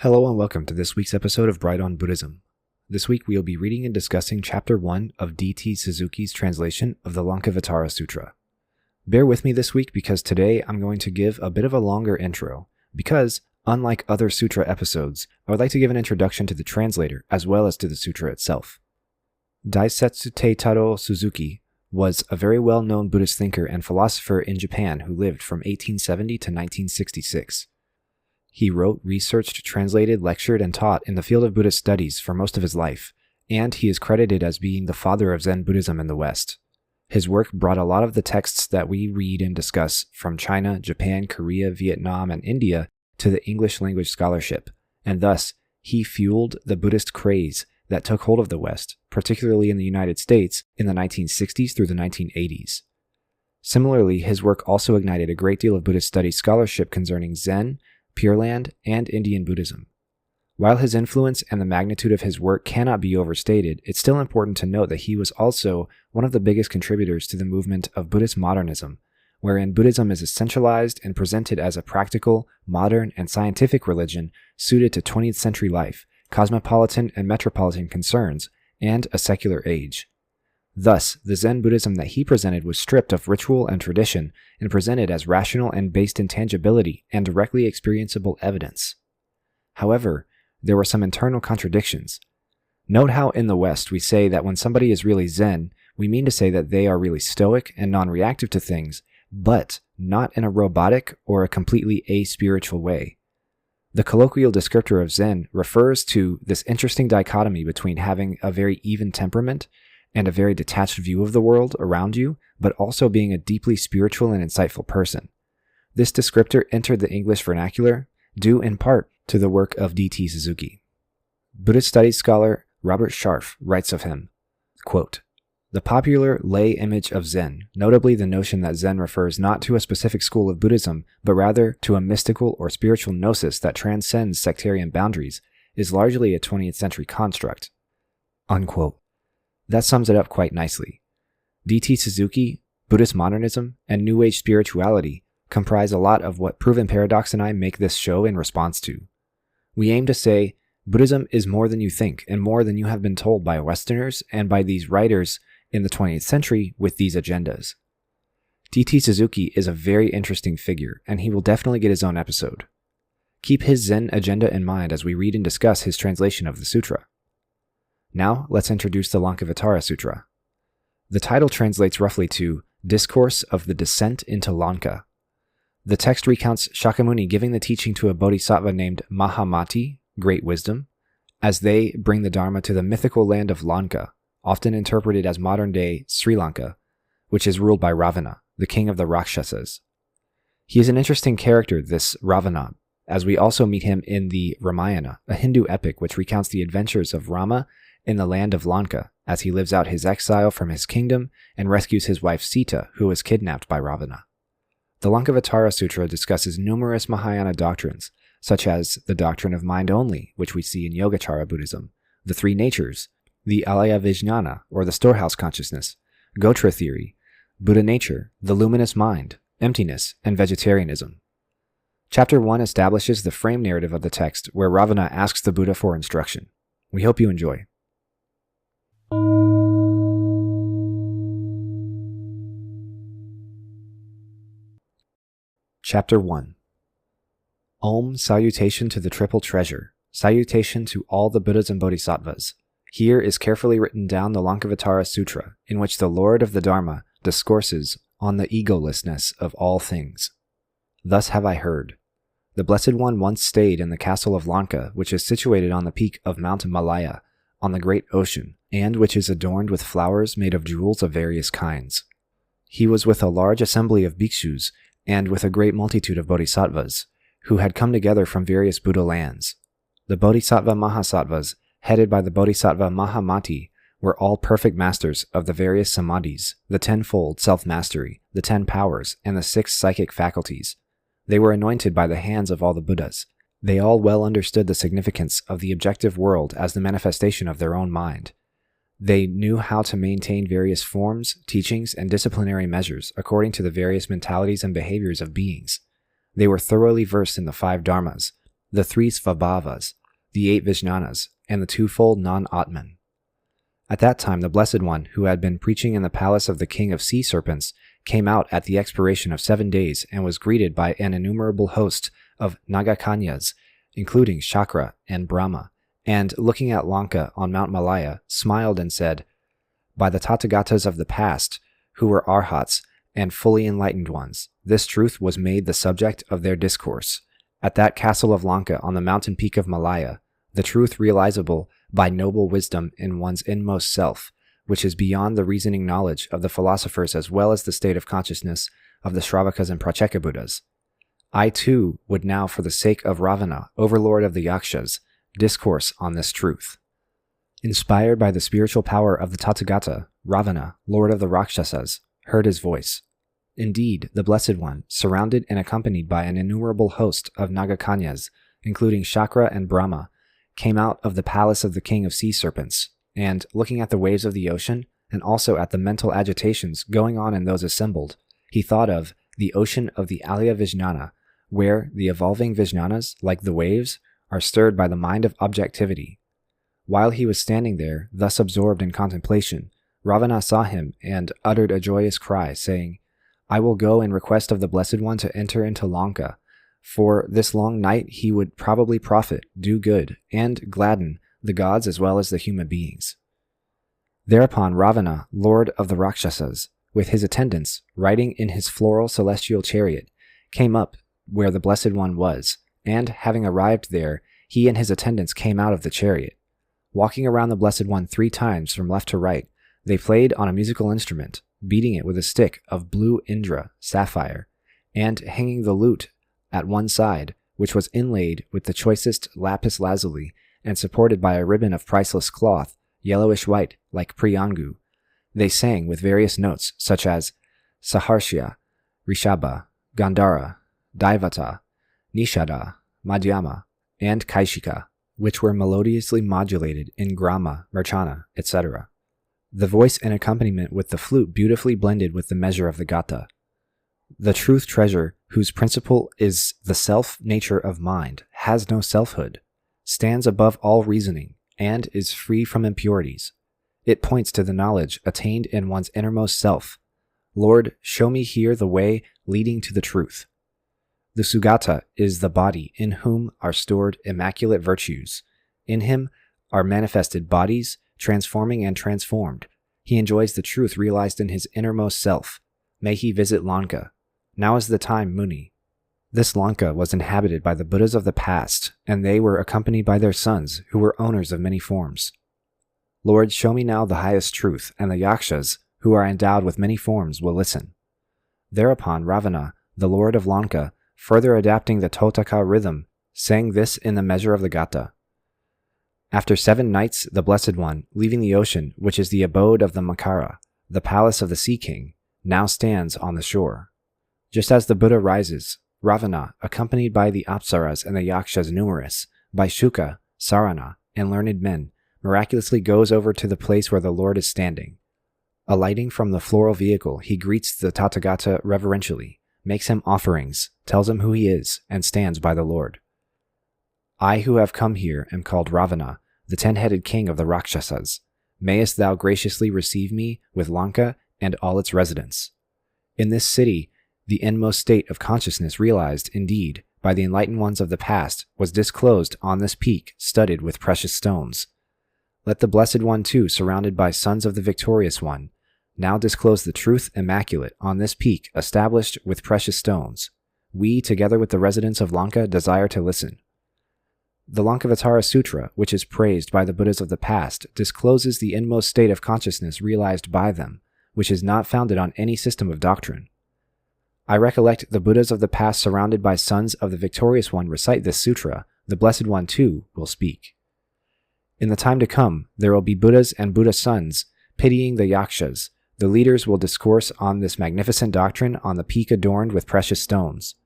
Hello and welcome to this week's episode of Bright on Buddhism. This week we will be reading and discussing Chapter 1 of DT Suzuki's translation of the Laṅkāvatāra Sūtra. Bear with me this week because today I'm going to give a bit of a longer intro, because, unlike other sutra episodes, I would like to give an introduction to the translator as well as to the sutra itself. Daisetsu Suzuki was a very well-known Buddhist thinker and philosopher in Japan who lived from 1870 to 1966. He wrote, researched, translated, lectured, and taught in the field of Buddhist studies for most of his life, and he is credited as being the father of Zen Buddhism in the West. His work brought a lot of the texts that we read and discuss from China, Japan, Korea, Vietnam, and India to the English language scholarship, and thus he fueled the Buddhist craze that took hold of the West, particularly in the United States, in the 1960s through the 1980s. Similarly, his work also ignited a great deal of Buddhist studies scholarship concerning Zen, Pure Land, and Indian Buddhism. While his influence and the magnitude of his work cannot be overstated, it's still important to note that he was also one of the biggest contributors to the movement of Buddhist modernism, wherein Buddhism is essentialized and presented as a practical, modern, and scientific religion suited to 20th century life, cosmopolitan and metropolitan concerns, and a secular age. Thus, the Zen Buddhism that he presented was stripped of ritual and tradition and presented as rational and based in tangibility and directly experienceable evidence. However, there were some internal contradictions. Note how in the West we say that when somebody is really Zen, we mean to say that they are really stoic and non-reactive to things, but not in a robotic or a completely aspiritual way. The colloquial descriptor of Zen refers to this interesting dichotomy between having a very even temperament and a very detached view of the world around you, but also being a deeply spiritual and insightful person. This descriptor entered the English vernacular due in part to the work of DT Suzuki. Buddhist studies scholar Robert Scharf writes of him, quote, "The popular lay image of Zen, notably the notion that Zen refers not to a specific school of Buddhism, but rather to a mystical or spiritual gnosis that transcends sectarian boundaries, is largely a 20th century construct." Unquote. That sums it up quite nicely. DT Suzuki, Buddhist modernism, and New Age spirituality comprise a lot of what Proven Paradox and I make this show in response to. We aim to say, Buddhism is more than you think and more than you have been told by Westerners and by these writers in the 20th century with these agendas. DT Suzuki is a very interesting figure, and he will definitely get his own episode. Keep his Zen agenda in mind as we read and discuss his translation of the sutra. Now, let's introduce the Lankavatāra Sutra. The title translates roughly to Discourse of the Descent into Lanka. The text recounts Shakyamuni giving the teaching to a bodhisattva named Mahamati, Great Wisdom, as they bring the Dharma to the mythical land of Lanka, often interpreted as modern-day Sri Lanka, which is ruled by Ravana, the king of the Rakshasas. He is an interesting character, this Ravana, as we also meet him in the Ramayana, a Hindu epic which recounts the adventures of Rama in the land of Lanka, as he lives out his exile from his kingdom and rescues his wife Sita, who was kidnapped by Ravana. The Lankavatāra Sutra discusses numerous Mahāyāna doctrines, such as the doctrine of mind only, which we see in Yogācāra Buddhism, the three natures, the alaya vijnana, or the storehouse consciousness, Gotra theory, Buddha nature, the luminous mind, emptiness, and vegetarianism. Chapter 1 establishes the frame narrative of the text, where Ravana asks the Buddha for instruction. We hope you enjoy. Chapter 1. Om, salutation to the triple treasure, salutation to all the Buddhas and Bodhisattvas. Here is carefully written down the Laṅkavatāra Sutra, in which the Lord of the Dharma discourses on the egolessness of all things. Thus have I heard. The Blessed One once stayed in the castle of Lanka, which is situated on the peak of Mount Malaya, on the great ocean, and which is adorned with flowers made of jewels of various kinds. He was with a large assembly of bhikshus, and with a great multitude of bodhisattvas, who had come together from various Buddha lands. The bodhisattva mahasattvas, headed by the bodhisattva Mahamati, were all perfect masters of the various samadhis, the tenfold self-mastery, the 10 powers, and the 6 psychic faculties. They were anointed by the hands of all the Buddhas. They all well understood the significance of the objective world as the manifestation of their own mind. They knew how to maintain various forms, teachings, and disciplinary measures according to the various mentalities and behaviors of beings. They were thoroughly versed in the 5 dharmas, the 3 Svabhavas, the 8 Vijnanas, and the twofold non-Atman. At that time, the Blessed One, who had been preaching in the palace of the king of sea serpents, came out at the expiration of 7 days and was greeted by an innumerable host of Nagakanyas, including Shakra and Brahma, and looking at Lanka on Mount Malaya, smiled and said, "By the Tathagatas of the past, who were Arhats and fully enlightened ones, this truth was made the subject of their discourse. At that castle of Lanka on the mountain peak of Malaya, the truth realizable by noble wisdom in one's inmost self, which is beyond the reasoning knowledge of the philosophers as well as the state of consciousness of the Shravakas and Pratyeka Buddhas. I too would now, for the sake of Ravana, overlord of the Yakshas, discourse on this truth." Inspired by the spiritual power of the Tathagata, Ravana, lord of the Rakshasas, heard his voice. Indeed, the Blessed One, surrounded and accompanied by an innumerable host of Nagakanyas, including Shakra and Brahma, came out of the palace of the king of sea serpents, and, looking at the waves of the ocean, and also at the mental agitations going on in those assembled, he thought of the ocean of the Alaya Vijnana, where the evolving Vijnanas, like the waves, are stirred by the mind of objectivity. While he was standing there, thus absorbed in contemplation, Ravana saw him and uttered a joyous cry, saying, "I will go in request of the Blessed One to enter into Lanka. For this long night he would probably profit, do good, and gladden the gods as well as the human beings." Thereupon Ravana, lord of the Rakshasas, with his attendants, riding in his floral celestial chariot, came up where the Blessed One was, and having arrived there, he and his attendants came out of the chariot. Walking around the Blessed One 3 times from left to right, they played on a musical instrument, beating it with a stick of blue Indra, sapphire, and hanging the lute at one side, which was inlaid with the choicest lapis lazuli and supported by a ribbon of priceless cloth, yellowish white, like Priyangu. They sang with various notes, such as Saharsya, Rishabha, Gandhara, Daivata, Nishada, Madhyama, and Kaishika, which were melodiously modulated in Grama, Marchana, etc. The voice and accompaniment with the flute beautifully blended with the measure of the gata. The truth treasure, whose principle is the self-nature of mind, has no selfhood, stands above all reasoning, and is free from impurities. It points to the knowledge attained in one's innermost self. Lord, show me here the way leading to the truth. The Sugata is the body in whom are stored immaculate virtues. In him are manifested bodies, transforming and transformed. He enjoys the truth realized in his innermost self. May he visit Lanka. Now is the time, Muni. This Lanka was inhabited by the Buddhas of the past, and they were accompanied by their sons, who were owners of many forms. Lord, show me now the highest truth, and the Yakshas, who are endowed with many forms, will listen. Thereupon Ravana, the lord of Lanka, further adapting the Totaka rhythm, sang this in the measure of the gata. After 7 nights, the Blessed One, leaving the ocean, which is the abode of the Makara, the palace of the Sea King, now stands on the shore. Just as the Buddha rises, Ravana, accompanied by the Apsaras and the Yakshas numerous, by Shuka, Sarana, and learned men, miraculously goes over to the place where the Lord is standing. Alighting from the floral vehicle, he greets the Tathagata reverentially, makes him offerings, tells him who he is, and stands by the Lord. I who have come here am called Ravana, the 10-headed king of the Rakshasas. Mayest thou graciously receive me with Lanka and all its residents. In this city, the inmost state of consciousness realized, indeed, by the enlightened ones of the past, was disclosed on this peak studded with precious stones. Let the Blessed One too, surrounded by sons of the Victorious One, now disclose the truth immaculate on this peak established with precious stones. We, together with the residents of Lanka, desire to listen. The Laṅkāvatāra Sūtra, which is praised by the Buddhas of the past, discloses the inmost state of consciousness realized by them, which is not founded on any system of doctrine. I recollect the Buddhas of the past surrounded by sons of the Victorious One recite this sutra. The Blessed One too will speak. In the time to come, there will be Buddhas and Buddha sons pitying the Yakshas. The leaders will discourse on this magnificent doctrine on the peak adorned with precious stones.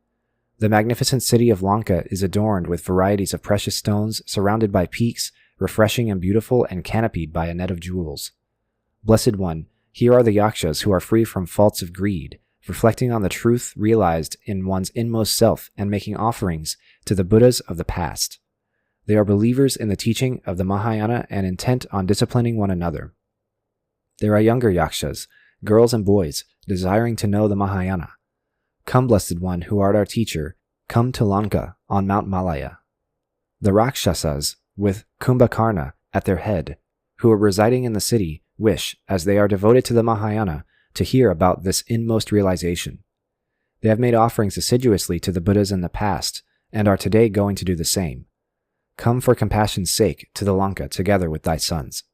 The magnificent city of Lanka is adorned with varieties of precious stones, surrounded by peaks, refreshing and beautiful, and canopied by a net of jewels. Blessed One, here are the Yakshas who are free from faults of greed, reflecting on the truth realized in one's inmost self and making offerings to the Buddhas of the past. They are believers in the teaching of the Mahāyāna and intent on disciplining one another. There are younger yakshas, girls and boys, desiring to know the Mahāyāna. Come, Blessed One, who art our teacher, come to Lanka on Mount Malaya. The Rakshasas, with Kumbhakarna at their head, who are residing in the city, wish, as they are devoted to the Mahāyāna, to hear about this inmost realization. They have made offerings assiduously to the Buddhas in the past, and are today going to do the same. Come for compassion's sake to the Lanka together with thy sons.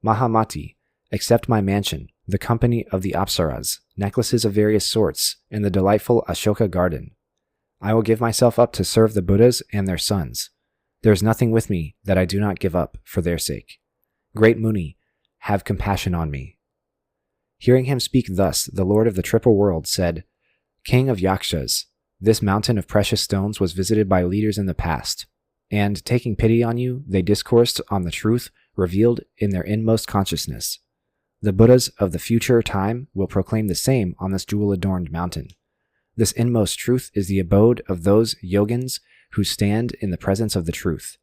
Mahamati, accept my mansion, the company of the Apsaras, necklaces of various sorts, and the delightful Ashoka garden. I will give myself up to serve the Buddhas and their sons. There is nothing with me that I do not give up for their sake. Great Muni, have compassion on me. Hearing him speak thus, the Lord of the Triple World said, King of Yakshas, this mountain of precious stones was visited by leaders in the past, and, taking pity on you, they discoursed on the truth revealed in their inmost consciousness. The Buddhas of the future time will proclaim the same on this jewel-adorned mountain. This inmost truth is the abode of those yogins who stand in the presence of the truth.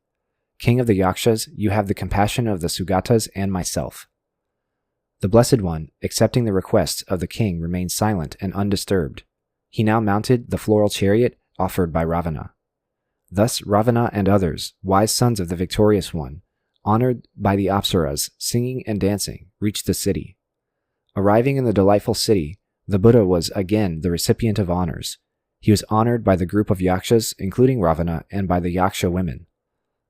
King of the Yakshas, you have the compassion of the Sugatas and myself. The Blessed One, accepting the request of the king, remained silent and undisturbed. He now mounted the floral chariot offered by Ravana. Thus Ravana and others, wise sons of the victorious one, honored by the Apsaras, singing and dancing, reached the city. Arriving in the delightful city, the Buddha was again the recipient of honors. He was honored by the group of yakshas, including Ravana, and by the yaksha women.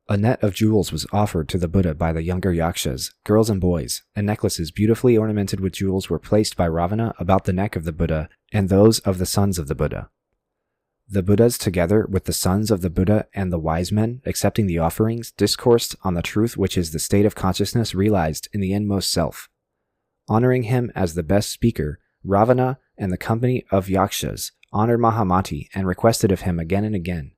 A net of jewels was offered to the Buddha by the younger yakshas, girls and boys, and necklaces beautifully ornamented with jewels were placed by Ravana about the neck of the Buddha and those of the sons of the Buddha. The Buddhas, together with the sons of the Buddha and the wise men, accepting the offerings, discoursed on the truth which is the state of consciousness realized in the inmost self. Honoring him as the best speaker, Ravana and the company of yakshas honored Mahamati and requested of him again and again,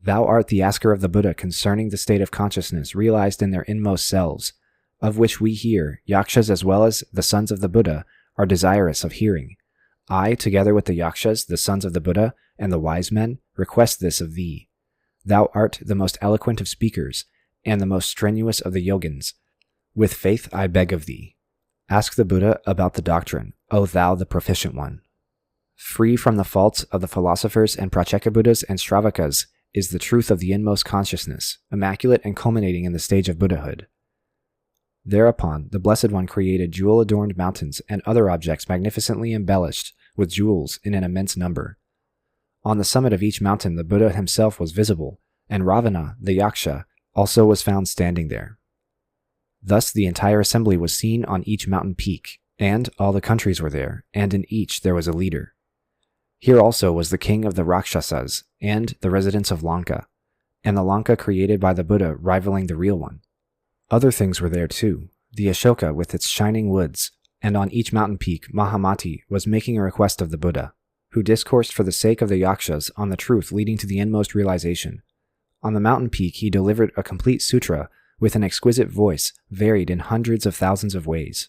Thou art the asker of the Buddha concerning the state of consciousness realized in their inmost selves, of which we here, yakshas as well as the sons of the Buddha, are desirous of hearing. I, together with the yakshas, the sons of the Buddha, and the wise men, request this of thee. Thou art the most eloquent of speakers, and the most strenuous of the yogins. With faith I beg of thee. Ask the Buddha about the doctrine, O thou the proficient one. Free from the faults of the philosophers and Pratyeka Buddhas and Shravakas is the truth of the inmost consciousness, immaculate and culminating in the stage of Buddhahood. Thereupon, the Blessed One created jewel-adorned mountains and other objects magnificently embellished with jewels in an immense number. On the summit of each mountain the Buddha himself was visible, and Ravana, the yaksha, also was found standing there. Thus the entire assembly was seen on each mountain peak, and all the countries were there, and in each there was a leader. Here also was the king of the Rakshasas, and the residents of Lanka, and the Lanka created by the Buddha rivaling the real one. Other things were there too, the Ashoka with its shining woods, and on each mountain peak Mahamati was making a request of the Buddha, who discoursed for the sake of the yakshas on the truth leading to the inmost realization. On the mountain peak he delivered a complete sutra with an exquisite voice varied in hundreds of thousands of ways.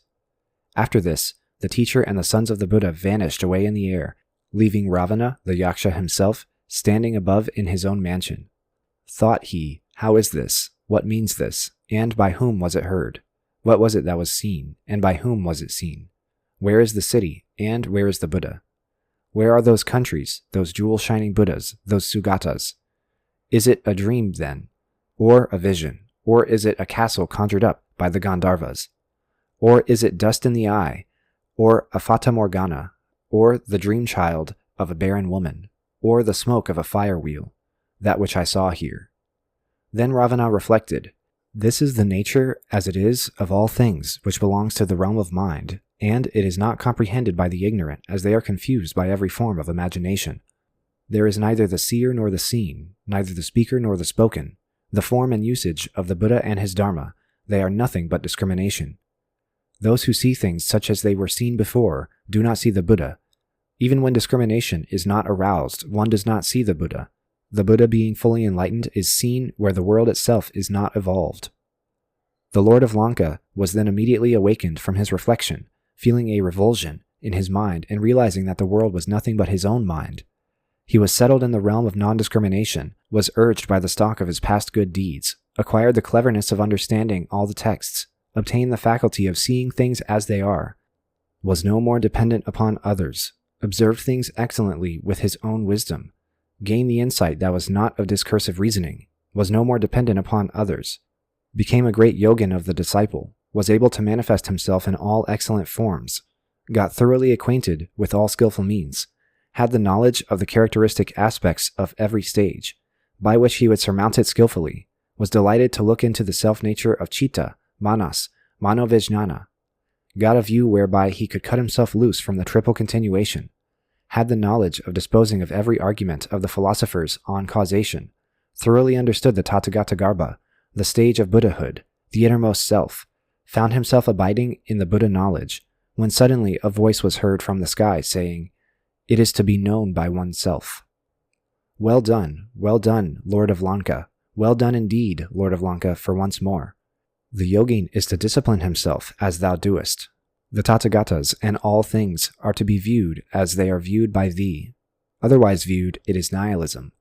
After this, the teacher and the sons of the Buddha vanished away in the air, leaving Ravana, the yaksha himself, standing above in his own mansion. Thought he, how is this? What means this? And by whom was it heard? What was it that was seen? And by whom was it seen? Where is the city? And where is the Buddha? Where are those countries, those jewel-shining Buddhas, those Sugatas? Is it a dream, then? Or a vision? Or is it a castle conjured up by the Gandharvas? Or is it dust in the eye? Or a fata morgana? Or the dream child of a barren woman? Or the smoke of a fire wheel? That which I saw here. Then Ravana reflected, This is the nature as it is of all things which belongs to the realm of mind, and it is not comprehended by the ignorant, as they are confused by every form of imagination. There is neither the seer nor the seen, neither the speaker nor the spoken. The form and usage of the Buddha and his Dharma, they are nothing but discrimination. Those who see things such as they were seen before do not see the Buddha. Even when discrimination is not aroused, one does not see the Buddha. The Buddha being fully enlightened is seen where the world itself is not evolved. The Lord of Lanka was then immediately awakened from his reflection, feeling a revulsion, in his mind and realizing that the world was nothing but his own mind. He was settled in the realm of non-discrimination, was urged by the stock of his past good deeds, acquired the cleverness of understanding all the texts, obtained the faculty of seeing things as they are, was no more dependent upon others, observed things excellently with his own wisdom, gained the insight that was not of discursive reasoning, was no more dependent upon others, became a great yogin of the disciple, was able to manifest himself in all excellent forms, got thoroughly acquainted with all skillful means, had the knowledge of the characteristic aspects of every stage, by which he would surmount it skillfully, was delighted to look into the self-nature of citta, manas, manovijnana, got a view whereby he could cut himself loose from the triple continuation, had the knowledge of disposing of every argument of the philosophers on causation, thoroughly understood the Tathagata-garbha, the stage of Buddhahood, the innermost self, found himself abiding in the Buddha knowledge, when suddenly a voice was heard from the sky saying, "It is to be known by oneself." Well done, Lord of Lanka. Well done indeed, Lord of Lanka, for once more. The yogin is to discipline himself as thou doest. The Tathagatas and all things are to be viewed as they are viewed by thee. Otherwise viewed, it is nihilism.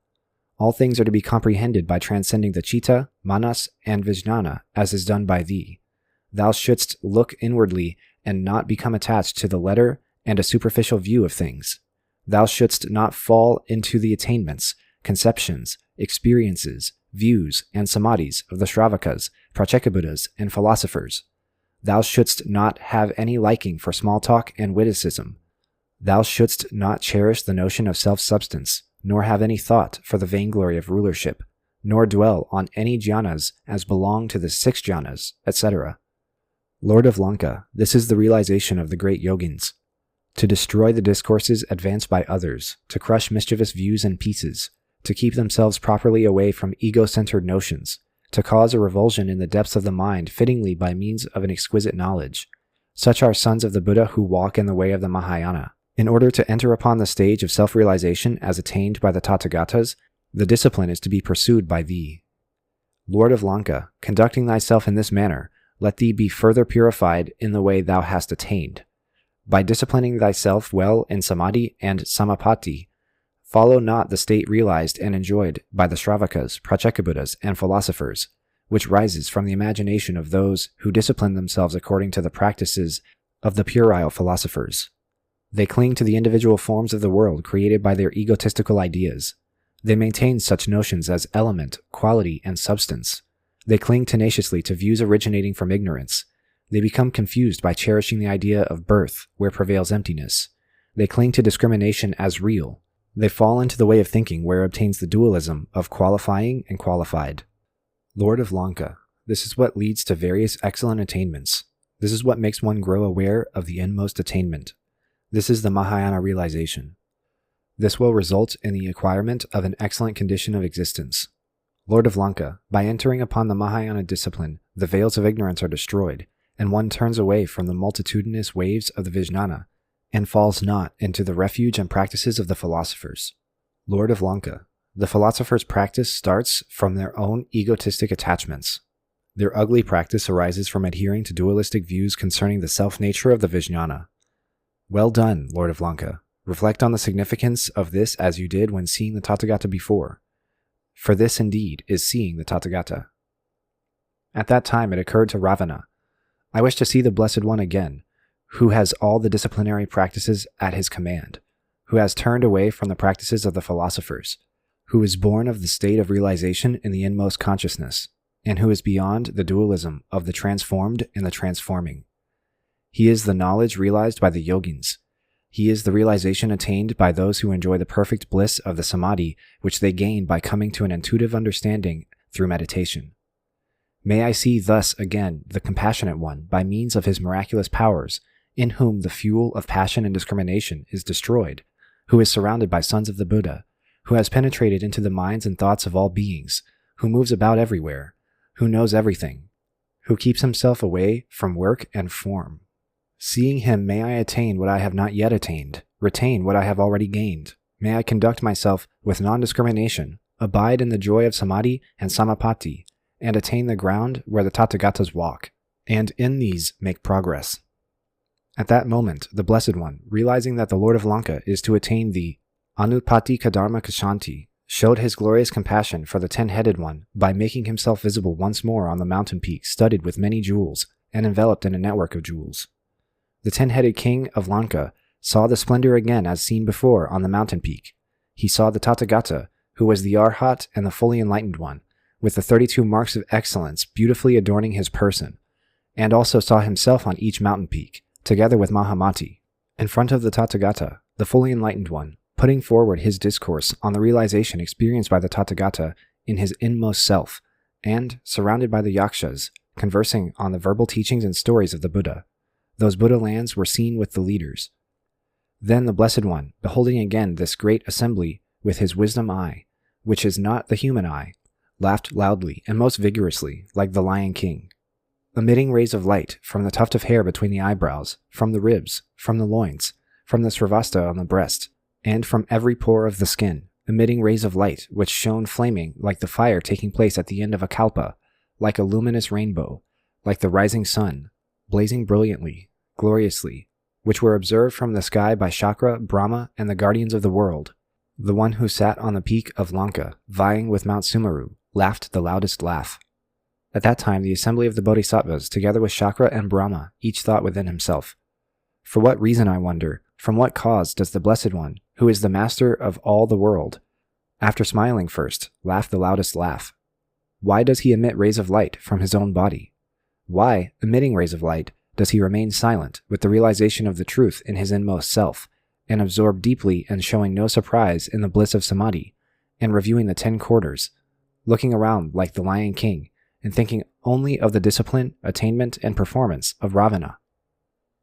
All things are to be comprehended by transcending the citta, manas, and vijnana as is done by thee. Thou shouldst look inwardly and not become attached to the letter and a superficial view of things. Thou shouldst not fall into the attainments, conceptions, experiences, views, and samadhis of the Shravakas, Pratyekabuddhas, and philosophers. Thou shouldst not have any liking for small talk and witticism. Thou shouldst not cherish the notion of self-substance, nor have any thought for the vainglory of rulership, nor dwell on any jhanas as belong to the 6 jhanas, etc. Lord of Lanka, this is the realization of the great yogins. To destroy the discourses advanced by others, to crush mischievous views in pieces, to keep themselves properly away from ego-centered notions, to cause a revulsion in the depths of the mind fittingly by means of an exquisite knowledge. Such are sons of the Buddha who walk in the way of the Mahāyāna. In order to enter upon the stage of self-realization as attained by the Tathagatas, the discipline is to be pursued by thee. Lord of Lanka, conducting thyself in this manner, let thee be further purified in the way thou hast attained. By disciplining thyself well in samadhi and samapatti, follow not the state realized and enjoyed by the Shravakas, Pratyekabuddhas, and philosophers, which rises from the imagination of those who discipline themselves according to the practices of the puerile philosophers. They cling to the individual forms of the world created by their egotistical ideas. They maintain such notions as element, quality, and substance. They cling tenaciously to views originating from ignorance. They become confused by cherishing the idea of birth where prevails emptiness. They cling to discrimination as real. They fall into the way of thinking where obtains the dualism of qualifying and qualified. Lord of Lanka, this is what leads to various excellent attainments. This is what makes one grow aware of the inmost attainment. This is the Mahāyāna realization. This will result in the acquirement of an excellent condition of existence. Lord of Lanka, by entering upon the Mahāyāna discipline, the veils of ignorance are destroyed, and one turns away from the multitudinous waves of the Vijnana, and falls not into the refuge and practices of the philosophers. Lord of Lanka, the philosophers' practice starts from their own egotistic attachments. Their ugly practice arises from adhering to dualistic views concerning the self-nature of the Vijnana. Well done, Lord of Lanka. Reflect on the significance of this as you did when seeing the Tathagata before. For this indeed is seeing the Tathagata. At that time it occurred to Ravana, I wish to see the Blessed One again, who has all the disciplinary practices at his command, who has turned away from the practices of the philosophers, who is born of the state of realization in the inmost consciousness, and who is beyond the dualism of the transformed and the transforming. He is the knowledge realized by the yogins. He is the realization attained by those who enjoy the perfect bliss of the samadhi which they gain by coming to an intuitive understanding through meditation. May I see thus again the compassionate one by means of his miraculous powers, in whom the fuel of passion and discrimination is destroyed, who is surrounded by sons of the Buddha, who has penetrated into the minds and thoughts of all beings, who moves about everywhere, who knows everything, who keeps himself away from work and form. Seeing him, may I attain what I have not yet attained, retain what I have already gained. May I conduct myself with non-discrimination, abide in the joy of samadhi and samapatti, and attain the ground where the Tathagatas walk, and in these make progress. At that moment, the Blessed One, realizing that the Lord of Lanka is to attain the Anupati Dharma Kashanti, showed his glorious compassion for the 10-headed one by making himself visible once more on the mountain peak studded with many jewels and enveloped in a network of jewels. The 10-headed king of Lanka saw the splendor again as seen before on the mountain peak. He saw the Tathagata, who was the Arhat and the fully enlightened one, with the 32 marks of excellence beautifully adorning his person, and also saw himself on each mountain peak, together with Mahamati, in front of the Tathagata, the fully enlightened one, putting forward his discourse on the realization experienced by the Tathagata in his inmost self, and surrounded by the Yakshas, conversing on the verbal teachings and stories of the Buddha. Those Buddha lands were seen with the leaders. Then the Blessed One, beholding again this great assembly with his wisdom eye, which is not the human eye, laughed loudly and most vigorously, like the Lion King, emitting rays of light from the tuft of hair between the eyebrows, from the ribs, from the loins, from the sravasta on the breast, and from every pore of the skin, emitting rays of light which shone flaming like the fire taking place at the end of a kalpa, like a luminous rainbow, like the rising sun, blazing brilliantly, gloriously, which were observed from the sky by Shakra, Brahma, and the guardians of the world. The one who sat on the peak of Lanka, vying with Mount Sumeru, laughed the loudest laugh. At that time, the assembly of the Bodhisattvas, together with Shakra and Brahma, each thought within himself, "For what reason, I wonder, from what cause does the Blessed One, who is the master of all the world, after smiling first, laugh the loudest laugh? Why does he emit rays of light from his own body? Why, emitting rays of light, does he remain silent with the realization of the truth in his inmost self, and absorb deeply and showing no surprise in the bliss of samadhi, and reviewing the 10 quarters, looking around like the Lion King, and thinking only of the discipline, attainment, and performance of Ravana?"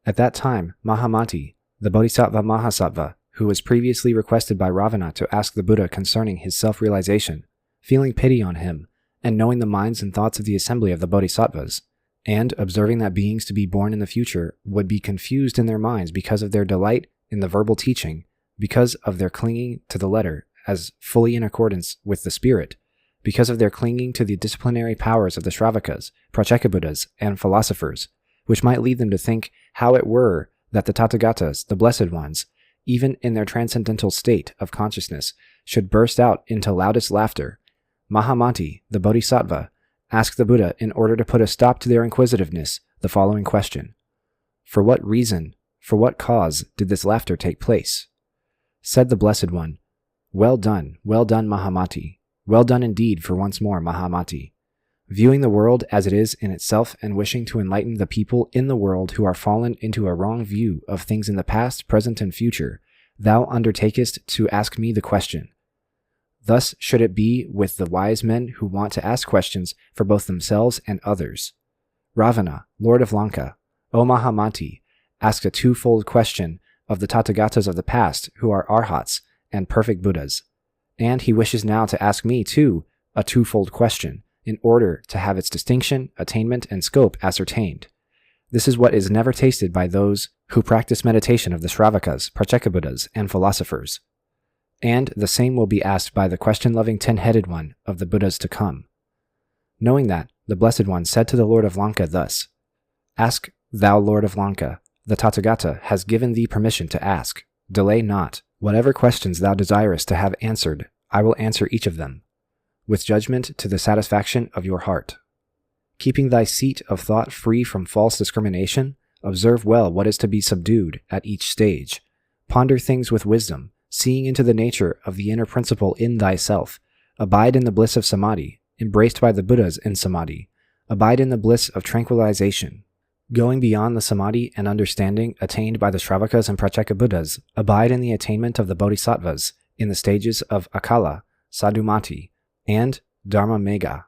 At that time, Mahamati, the Bodhisattva Mahasattva, who was previously requested by Ravana to ask the Buddha concerning his self-realization, feeling pity on him, and knowing the minds and thoughts of the assembly of the Bodhisattvas, and observing that beings to be born in the future would be confused in their minds because of their delight in the verbal teaching, because of their clinging to the letter as fully in accordance with the spirit, because of their clinging to the disciplinary powers of the Shravakas, Pratyekabuddhas, and philosophers, which might lead them to think how it were that the Tathagatas, the Blessed Ones, even in their transcendental state of consciousness, should burst out into loudest laughter. Mahamati, the Bodhisattva, asked the Buddha in order to put a stop to their inquisitiveness the following question: "For what reason, for what cause did this laughter take place?" Said the Blessed One, well done, Mahamati. Well done indeed for once more, Mahamati. Viewing the world as it is in itself and wishing to enlighten the people in the world who are fallen into a wrong view of things in the past, present, and future, thou undertakest to ask me the question. Thus should it be with the wise men who want to ask questions for both themselves and others. Ravana, Lord of Lanka, O Mahamati, asked a twofold question of the Tathagatas of the past who are Arhats and perfect Buddhas. And he wishes now to ask me, too, a twofold question, in order to have its distinction, attainment, and scope ascertained. This is what is never tasted by those who practice meditation of the Shravakas, Pratyekabuddhas, and philosophers. And the same will be asked by the question-loving 10-headed one of the Buddhas to come. Knowing that, the Blessed One said to the Lord of Lanka thus, "Ask, thou Lord of Lanka, the Tathagata has given thee permission to ask. Delay not. Whatever questions thou desirest to have answered, I will answer each of them, with judgment to the satisfaction of your heart. Keeping thy seat of thought free from false discrimination, observe well what is to be subdued at each stage. Ponder things with wisdom, seeing into the nature of the inner principle in thyself. Abide in the bliss of samadhi, embraced by the Buddhas in samadhi. Abide in the bliss of tranquilization. Going beyond the samadhi and understanding attained by the Shravakas and Pratyekabuddhas, abide in the attainment of the Bodhisattvas in the stages of Akala, Sadhumati, and Dharma Megha.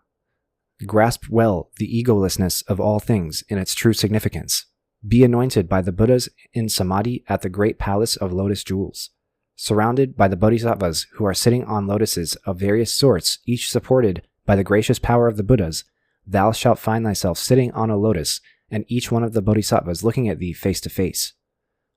Grasp well the egolessness of all things in its true significance. Be anointed by the Buddhas in samadhi at the great palace of lotus jewels. Surrounded by the Bodhisattvas who are sitting on lotuses of various sorts, each supported by the gracious power of the Buddhas, thou shalt find thyself sitting on a lotus, and each one of the Bodhisattvas looking at thee face to face.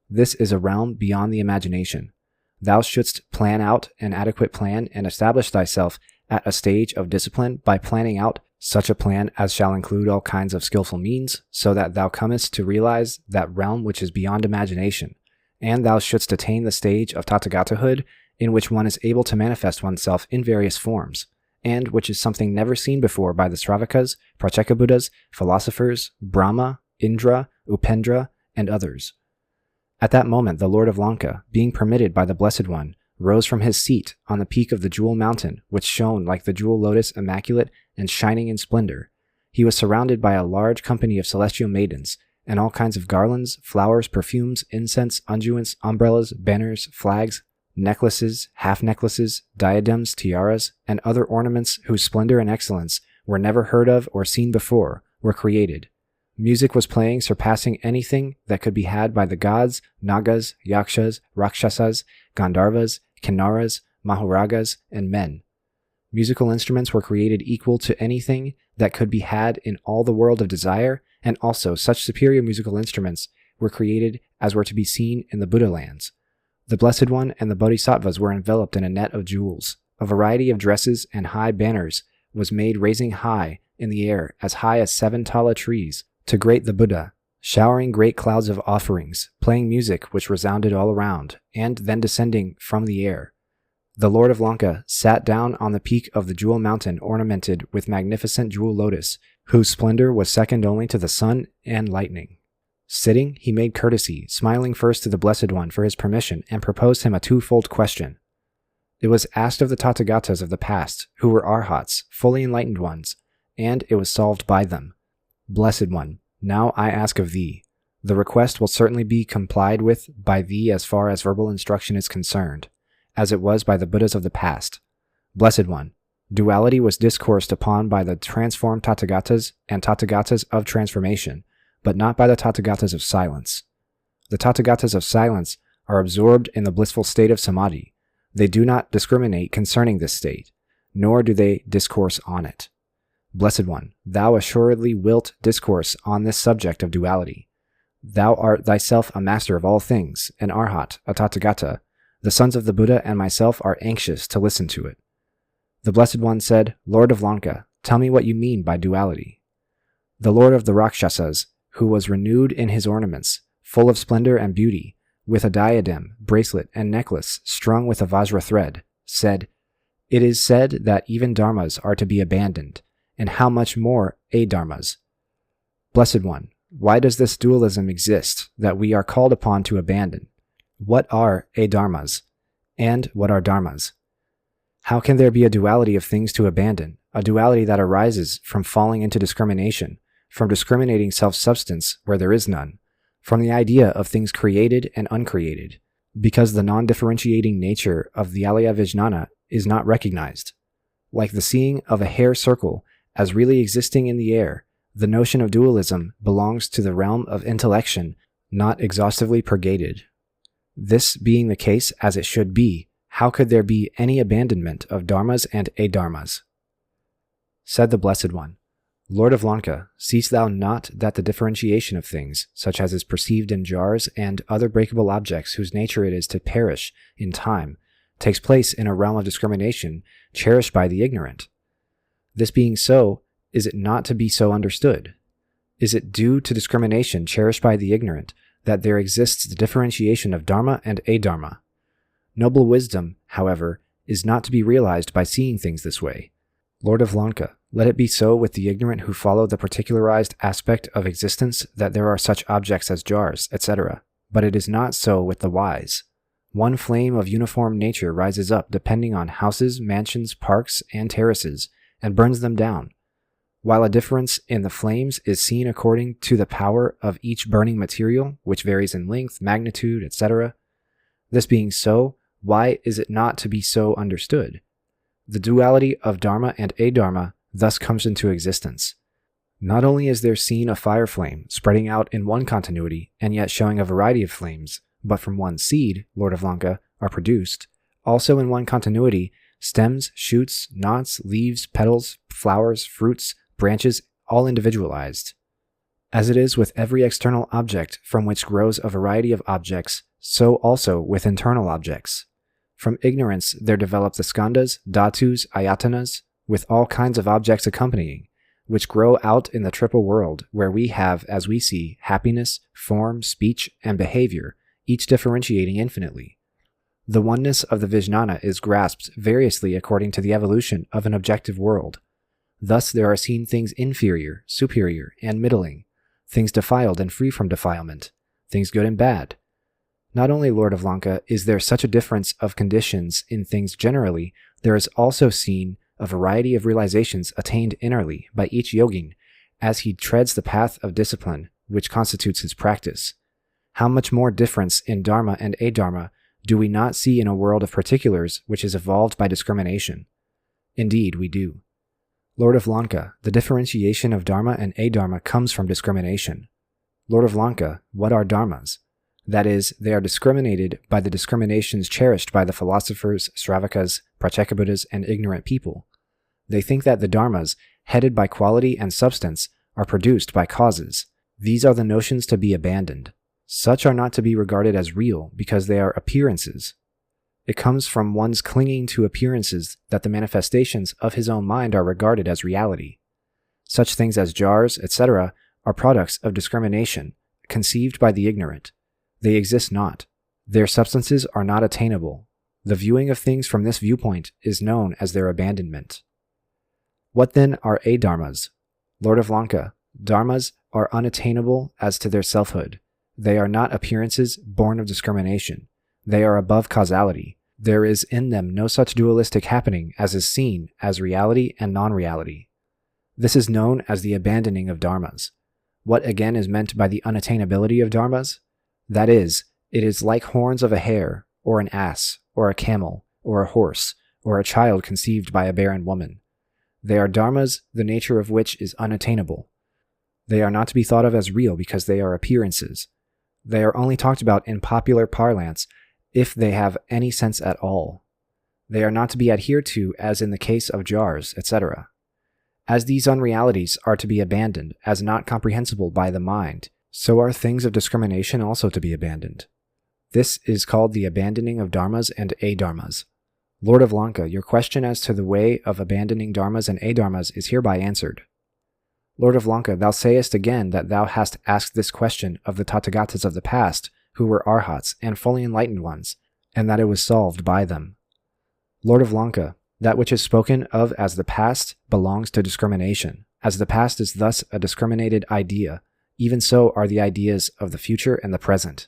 This is a realm beyond the imagination. Thou shouldst plan out an adequate plan and establish thyself at a stage of discipline by planning out Such a plan as shall include all kinds of skillful means, so that thou comest to realize that realm which is beyond imagination, and thou shouldst attain the stage of Tathagatahood in which one is able to manifest oneself in various forms, and which is something never seen before by the Sravakas, Pratyeka-Buddhas, philosophers, Brahma, Indra, Upendra, and others. At that moment the Lord of Lanka, being permitted by the Blessed One, rose from his seat on the peak of the jewel mountain, which shone like the jewel lotus, immaculate and shining in splendor. He was surrounded by a large company of celestial maidens, and all kinds of garlands, flowers, perfumes, incense, unguents, umbrellas, banners, flags, necklaces, half-necklaces, diadems, tiaras, and other ornaments whose splendor and excellence were never heard of or seen before, were created. Music was playing, surpassing anything that could be had by the gods, Nagas, Yakshas, Rakshasas, Gandharvas, Kinnaras, Maharagas, and men. Musical instruments were created equal to anything that could be had in all the world of desire, and also such superior musical instruments were created as were to be seen in the Buddha lands. The Blessed One and the Bodhisattvas were enveloped in a net of jewels. A variety of dresses and high banners was made raising high in the air as high as 7 tala trees, to great the Buddha, showering great clouds of offerings, playing music which resounded all around, and then descending from the air. The Lord of Lanka sat down on the peak of the jewel mountain ornamented with magnificent jewel lotus, whose splendor was second only to the sun and lightning. Sitting, he made courtesy, smiling first to the Blessed One for his permission, and proposed him a twofold question. It was asked of the Tathagatas of the past, who were arhats, fully enlightened ones, and it was solved by them. Blessed One, now I ask of thee. The request will certainly be complied with by thee as far as verbal instruction is concerned, as it was by the Buddhas of the past. Blessed One, duality was discoursed upon by the transformed Tathagatas and Tathagatas of transformation, but not by the Tathagatas of silence. The Tathagatas of silence are absorbed in the blissful state of samadhi. They do not discriminate concerning this state, nor do they discourse on it. Blessed One, thou assuredly wilt discourse on this subject of duality. Thou art thyself a master of all things, an arhat, a Tathagata. The sons of the Buddha and myself are anxious to listen to it. The Blessed One said, Lord of Lanka, tell me what you mean by duality. The Lord of the Rakshasas, who was renewed in his ornaments, full of splendor and beauty, with a diadem, bracelet, and necklace strung with a vajra thread, said, It is said that even dharmas are to be abandoned, and how much more adharmas. Blessed One, why does this dualism exist that we are called upon to abandon? What are adharmas, and what are dharmas? How can there be a duality of things to abandon, a duality that arises from falling into discrimination, from discriminating self-substance where there is none, from the idea of things created and uncreated, because the non-differentiating nature of the alaya vijnana is not recognized? Like the seeing of a hair circle as really existing in the air, the notion of dualism belongs to the realm of intellection, not exhaustively purgated. This being the case as it should be, how could there be any abandonment of dharmas and adharmas? Said the Blessed One, Lord of Lanka, seest thou not that the differentiation of things, such as is perceived in jars and other breakable objects whose nature it is to perish in time, takes place in a realm of discrimination cherished by the ignorant? This being so, is it not to be so understood? Is it due to discrimination cherished by the ignorant that there exists the differentiation of dharma and adharma? Noble wisdom, however, is not to be realized by seeing things this way. Lord of Lanka, let it be so with the ignorant who follow the particularized aspect of existence that there are such objects as jars, etc., but it is not so with the wise. One flame of uniform nature rises up depending on houses, mansions, parks, and terraces, and burns them down, while a difference in the flames is seen according to the power of each burning material, which varies in length, magnitude, etc. This being so, why is it not to be so understood? The duality of dharma and adharma thus comes into existence. Not only is there seen a fire flame spreading out in one continuity and yet showing a variety of flames, but from one seed, Lord of Lanka, are produced, also in one continuity, stems, shoots, knots, leaves, petals, flowers, fruits, branches, all individualized. As it is with every external object from which grows a variety of objects, so also with internal objects. From ignorance there develop the skandhas, dhatus, ayatanas, with all kinds of objects accompanying, which grow out in the triple world where we have, as we see, happiness, form, speech, and behavior, each differentiating infinitely. The oneness of the Vijnana is grasped variously according to the evolution of an objective world. Thus there are seen things inferior, superior, and middling, things defiled and free from defilement, things good and bad. Not only, Lord of Lanka, is there such a difference of conditions in things generally, there is also seen a variety of realizations attained innerly by each yogin as he treads the path of discipline which constitutes his practice. How much more difference in Dharma and Adharma do we not see in a world of particulars which is evolved by discrimination? Indeed, we do. Lord of Lanka, the differentiation of Dharma and Adharma comes from discrimination. Lord of Lanka, what are Dharmas? That is, they are discriminated by the discriminations cherished by the philosophers, Sravakas, Pratyekabuddhas, and ignorant people. They think that the Dharmas, headed by quality and substance, are produced by causes. These are the notions to be abandoned. Such are not to be regarded as real because they are appearances. It comes from one's clinging to appearances that the manifestations of his own mind are regarded as reality. Such things as jars, etc., are products of discrimination, conceived by the ignorant. They exist not. Their substances are not attainable. The viewing of things from this viewpoint is known as their abandonment. What then are adharmas? Lord of Lanka, dharmas are unattainable as to their selfhood. They are not appearances born of discrimination. They are above causality. There is in them no such dualistic happening as is seen as reality and non-reality. This is known as the abandoning of dharmas. What again is meant by the unattainability of dharmas? That is, it is like horns of a hare, or an ass, or a camel, or a horse, or a child conceived by a barren woman. They are dharmas, the nature of which is unattainable. They are not to be thought of as real because they are appearances. They are only talked about in popular parlance if they have any sense at all. They are not to be adhered to as in the case of jars, etc. As these unrealities are to be abandoned as not comprehensible by the mind, so are things of discrimination also to be abandoned. This is called the abandoning of dharmas and adharmas. Lord of Lanka, your question as to the way of abandoning dharmas and adharmas is hereby answered. Lord of Lanka, thou sayest again that thou hast asked this question of the Tathagatas of the past, who were arhats and fully enlightened ones, and that it was solved by them. Lord of Lanka, that which is spoken of as the past belongs to discrimination. As the past is thus a discriminated idea, even so are the ideas of the future and the present.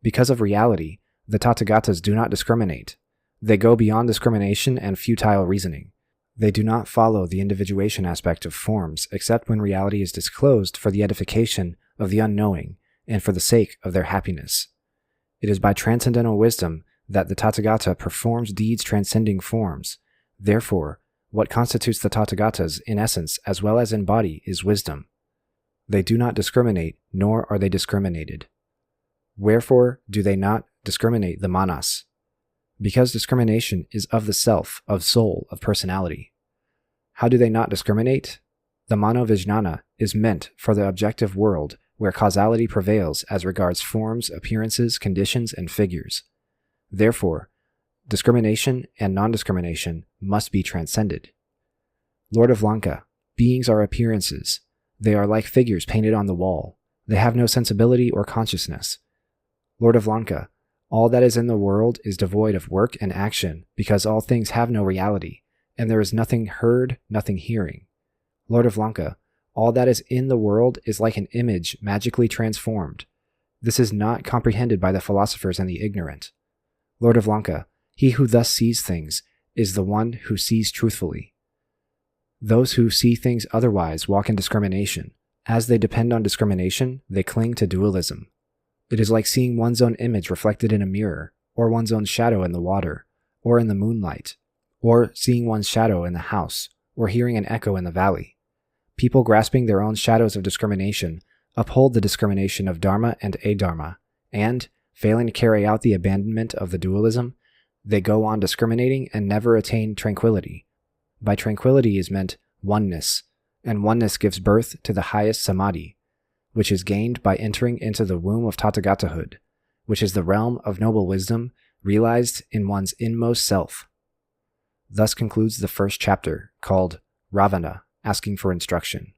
Because of reality, the Tathagatas do not discriminate. They go beyond discrimination and futile reasoning. They do not follow the individuation aspect of forms except when reality is disclosed for the edification of the unknowing and for the sake of their happiness. It is by transcendental wisdom that the Tathagata performs deeds transcending forms. Therefore, what constitutes the Tathagatas in essence as well as in body is wisdom. They do not discriminate, nor are they discriminated. Wherefore do they not discriminate the manas? Because discrimination is of the self, of soul, of personality. How do they not discriminate? The mano-vijnana is meant for the objective world where causality prevails as regards forms, appearances, conditions, and figures. Therefore, discrimination and non-discrimination must be transcended. Lord of Lanka, beings are appearances. They are like figures painted on the wall. They have no sensibility or consciousness. Lord of Lanka, all that is in the world is devoid of work and action because all things have no reality, and there is nothing heard, nothing hearing. Lord of Lanka, all that is in the world is like an image magically transformed. This is not comprehended by the philosophers and the ignorant. Lord of Lanka, he who thus sees things is the one who sees truthfully. Those who see things otherwise walk in discrimination. As they depend on discrimination, they cling to dualism. It is like seeing one's own image reflected in a mirror, or one's own shadow in the water, or in the moonlight, or seeing one's shadow in the house, or hearing an echo in the valley. People grasping their own shadows of discrimination uphold the discrimination of dharma and adharma, and, failing to carry out the abandonment of the dualism, they go on discriminating and never attain tranquility. By tranquility is meant oneness, and oneness gives birth to the highest samadhi, which is gained by entering into the womb of Tathagatahood, which is the realm of noble wisdom realized in one's inmost self. Thus concludes the first chapter, called Ravana, asking for instruction.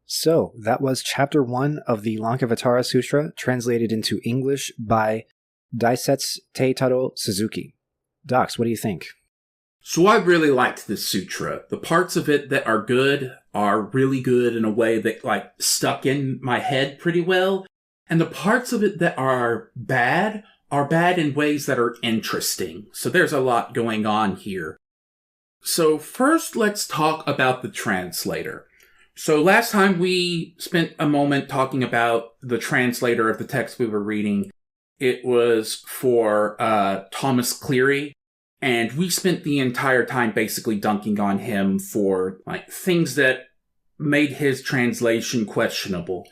So, that was Chapter 1 of the Laṅkāvatāra Sūtra, translated into English by DT Suzuki. Docs, what do you think? So I really liked this sutra. The parts of it that are good are really good in a way that, stuck in my head pretty well. And the parts of it that are bad in ways that are interesting. So there's a lot going on here. So first, let's talk about the translator. So last time we spent a moment talking about the translator of the text we were reading. It was for Thomas Cleary, and we spent the entire time basically dunking on him for things that made his translation questionable.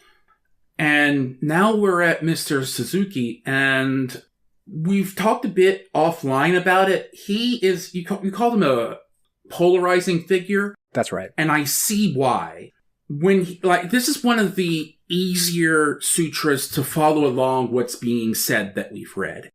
And now we're at Mr. Suzuki, and we've talked a bit offline about it. He is, you called him a polarizing figure. That's right. And I see why. This is one of the easier sutras to follow along what's being said that we've read.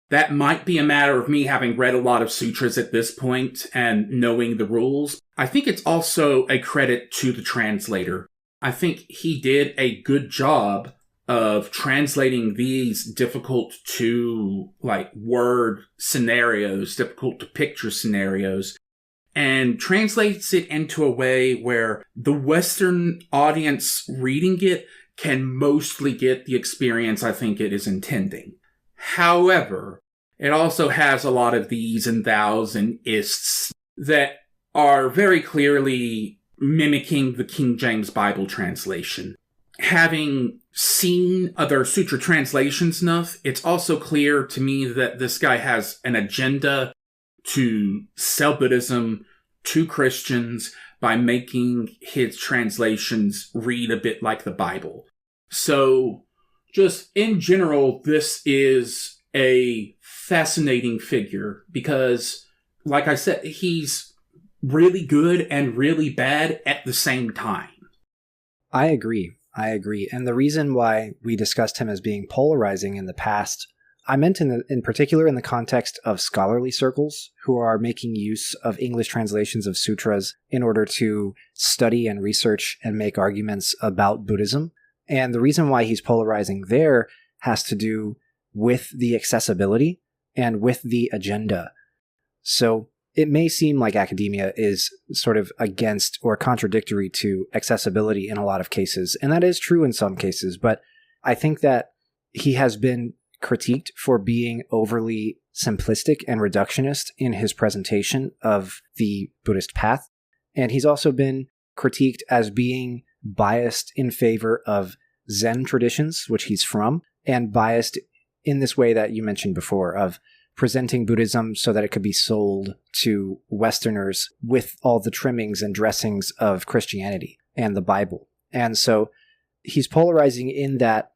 That might be a matter of me having read a lot of sutras at this point and knowing the rules. I think it's also a credit to the translator. I think he did a good job of translating these difficult to word scenarios, difficult to picture scenarios, and translates it into a way where the Western audience reading it can mostly get the experience I think it is intending. However, it also has a lot of these and thous and ists that are very clearly mimicking the King James Bible translation. Having seen other sutra translations enough, it's also clear to me that this guy has an agenda to sell Buddhism to Christians by making his translations read a bit like the Bible. So, just in general, this is a fascinating figure because, like I said, he's really good and really bad at the same time. I agree. And the reason why we discussed him as being polarizing in the past, I meant in particular in the context of scholarly circles who are making use of English translations of sutras in order to study and research and make arguments about Buddhism. And the reason why he's polarizing there has to do with the accessibility and with the agenda. So it may seem like academia is sort of against or contradictory to accessibility in a lot of cases, and that is true in some cases, but I think that he has been critiqued for being overly simplistic and reductionist in his presentation of the Buddhist path, and he's also been critiqued as being biased in favor of Zen traditions, which he's from, and biased in this way that you mentioned before of presenting Buddhism so that it could be sold to Westerners with all the trimmings and dressings of Christianity and the Bible. And so he's polarizing in that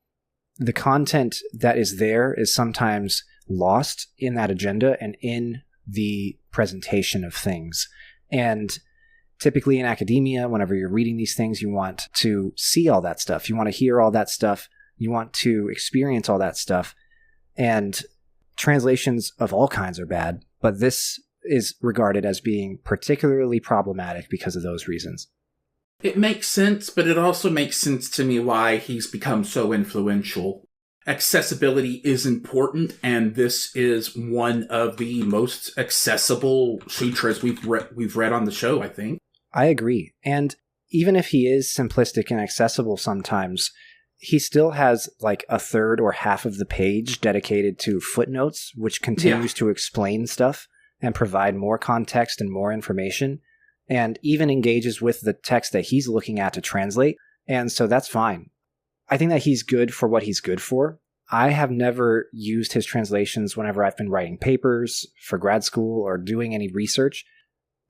the content that is there is sometimes lost in that agenda and in the presentation of things. And typically in academia, whenever you're reading these things, you want to see all that stuff. You want to hear all that stuff. You want to experience all that stuff. And translations of all kinds are bad, but this is regarded as being particularly problematic because of those reasons. It makes sense, but it also makes sense to me why he's become so influential. Accessibility is important, and this is one of the most accessible sutras we've read on the show, I think. I agree. And even if he is simplistic and accessible sometimes, he still has a third or half of the page dedicated to footnotes, which continues to explain stuff and provide more context and more information, and even engages with the text that he's looking at to translate. And so that's fine. I think that he's good for what he's good for. I have never used his translations whenever I've been writing papers for grad school or doing any research,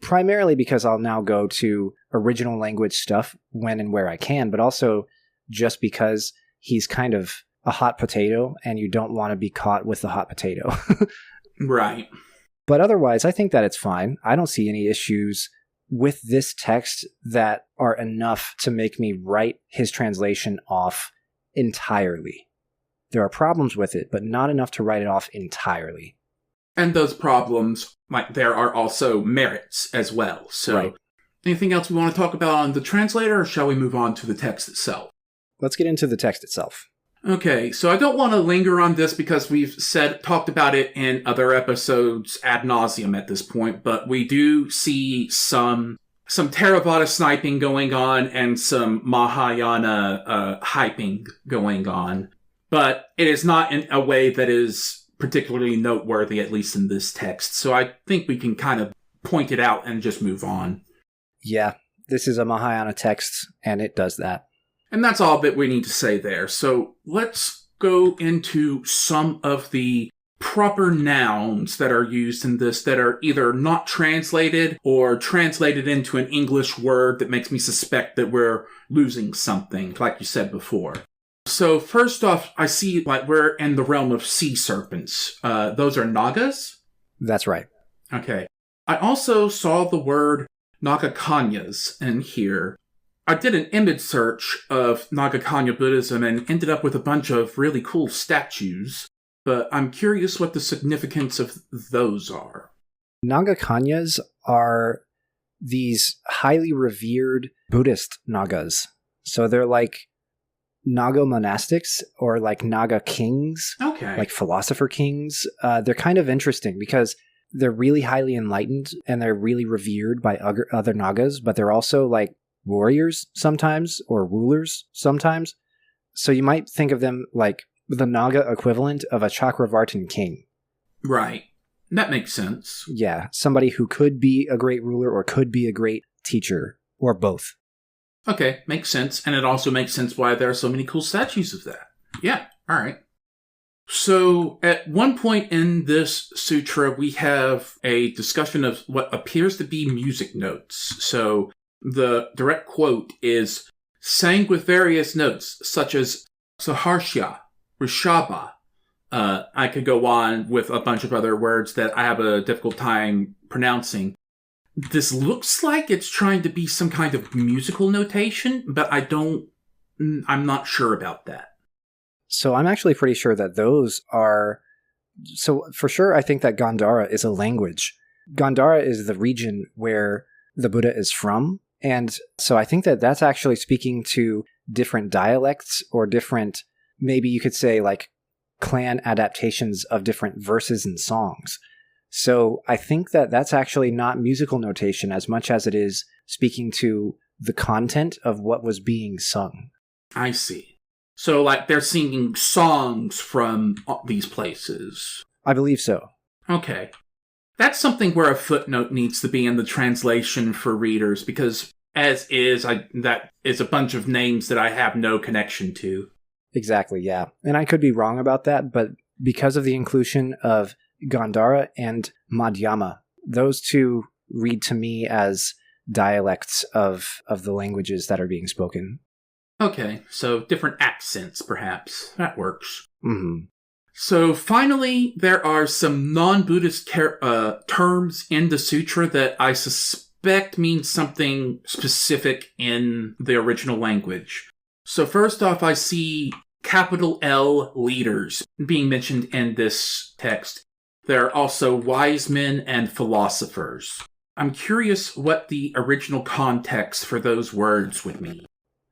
primarily because I'll now go to original language stuff when and where I can, but also just because he's kind of a hot potato and you don't want to be caught with the hot potato. Right. But otherwise, I think that it's fine. I don't see any issues with this text that are enough to make me write his translation off entirely. There are problems with it, but not enough to write it off entirely. And those problems, there are also merits as well. So, right. Anything else we want to talk about on the translator, or shall we move on to the text itself? Let's get into the text itself. Okay, so I don't want to linger on this because we've talked about it in other episodes ad nauseum at this point, but we do see some Theravada sniping going on and some Mahāyāna hyping going on. But it is not in a way that is particularly noteworthy, at least in this text. So I think we can kind of point it out and just move on. Yeah, this is a Mahāyāna text, and it does that. And that's all that we need to say there. So let's go into some of the proper nouns that are used in this that are either not translated or translated into an English word that makes me suspect that we're losing something, like you said before. So first off, I see we're in the realm of sea serpents. Those are nagas? That's right. Okay. I also saw the word Nagakanyas in here. I did an image search of Nagakanya Buddhism and ended up with a bunch of really cool statues, but I'm curious what the significance of those are. Nagakanyas are these highly revered Buddhist Nagas. So they're like Naga monastics or like Naga kings, like philosopher kings. They're kind of interesting because they're really highly enlightened and they're really revered by other Nagas, but they're also like warriors sometimes or rulers sometimes. So you might think of them like the Naga equivalent of a Chakravartin king. Right. That makes sense. Yeah, somebody who could be a great ruler or could be a great teacher, or both. Okay, makes sense. And it also makes sense why there are so many cool statues of that. Yeah, all right. So at one point in this sutra, we have a discussion of what appears to be music notes. So the direct quote is, sang with various notes, such as Saharsha, Rishabha. I could go on with a bunch of other words that I have a difficult time pronouncing. This looks like it's trying to be some kind of musical notation, but I'm not sure about that. So I'm actually pretty sure that those are... So for sure, I think that Gandhara is a language. Gandhara is the region where the Buddha is from. And so I think that that's actually speaking to different dialects or different, maybe you could say like clan adaptations of different verses and songs. So I think that that's actually not musical notation as much as it is speaking to the content of what was being sung. I see. So like they're singing songs from these places. I believe so. Okay. That's something where a footnote needs to be in the translation for readers, because as is, that is a bunch of names that I have no connection to. Exactly, yeah. And I could be wrong about that, but because of the inclusion of Gandhara and Madhyama, those two read to me as dialects of the languages that are being spoken. Okay, so different accents, perhaps. That works. Mm-hmm. So finally, there are some non-Buddhist terms in the sutra that I suspect means something specific in the original language. So first off, I see capital L leaders being mentioned in this text. There are also wise men and philosophers. I'm curious what the original context for those words would mean.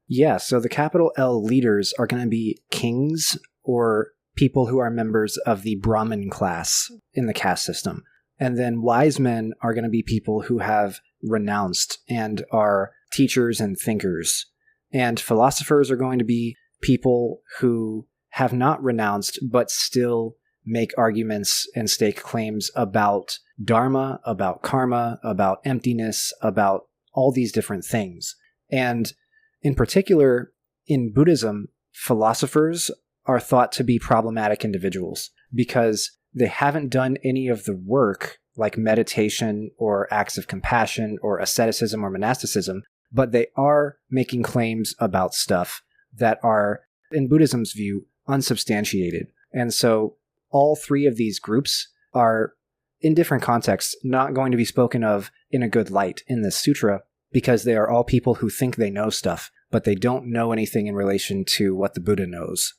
Yeah, so the capital L leaders are going to be kings or people who are members of the Brahmin class in the caste system. And then wise men are going to be people who have renounced and are teachers and thinkers. And philosophers are going to be people who have not renounced but still make arguments and stake claims about dharma, about karma, about emptiness, about all these different things. And in particular, in Buddhism, philosophers are thought to be problematic individuals because they haven't done any of the work like meditation or acts of compassion or asceticism or monasticism, but they are making claims about stuff that are, in Buddhism's view, unsubstantiated. And so all three of these groups are, in different contexts, not going to be spoken of in a good light in this sutra because they are all people who think they know stuff, but they don't know anything in relation to what the Buddha knows.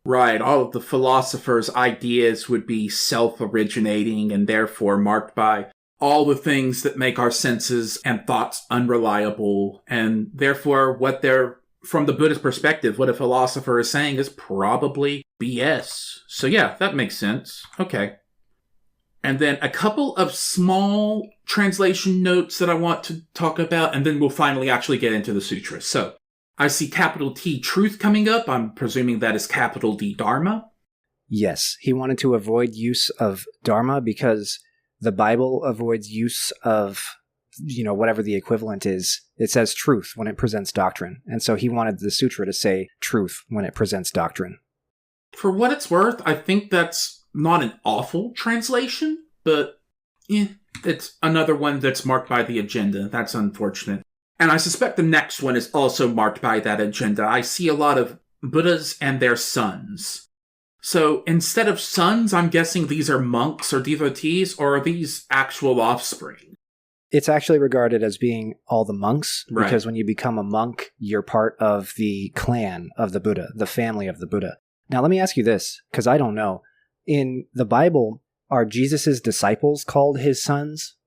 Right, all of the philosophers' ideas would be self-originating and therefore marked by all the things that make our senses and thoughts unreliable, and therefore from the Buddhist perspective, what a philosopher is saying is probably BS. So yeah, that makes sense. Okay. And then a couple of small translation notes that I want to talk about, and then we'll finally actually get into the sutra. So, I see capital T truth coming up. I'm presuming that is capital D dharma. Yes, he wanted to avoid use of dharma because the Bible avoids use of, whatever the equivalent is. It says truth when it presents doctrine. And so he wanted the sutra to say truth when it presents doctrine. For what it's worth, I think that's not an awful translation, but it's another one that's marked by the agenda. That's unfortunate. And I suspect the next one is also marked by that agenda. I see a lot of Buddhas and their sons. So instead of sons, I'm guessing these are monks or devotees, or are these actual offspring? It's actually regarded as being all the monks, right, because when you become a monk, you're part of the clan of the Buddha, the family of the Buddha. Now, let me ask you this, because I don't know. In the Bible, are Jesus' disciples called his sons?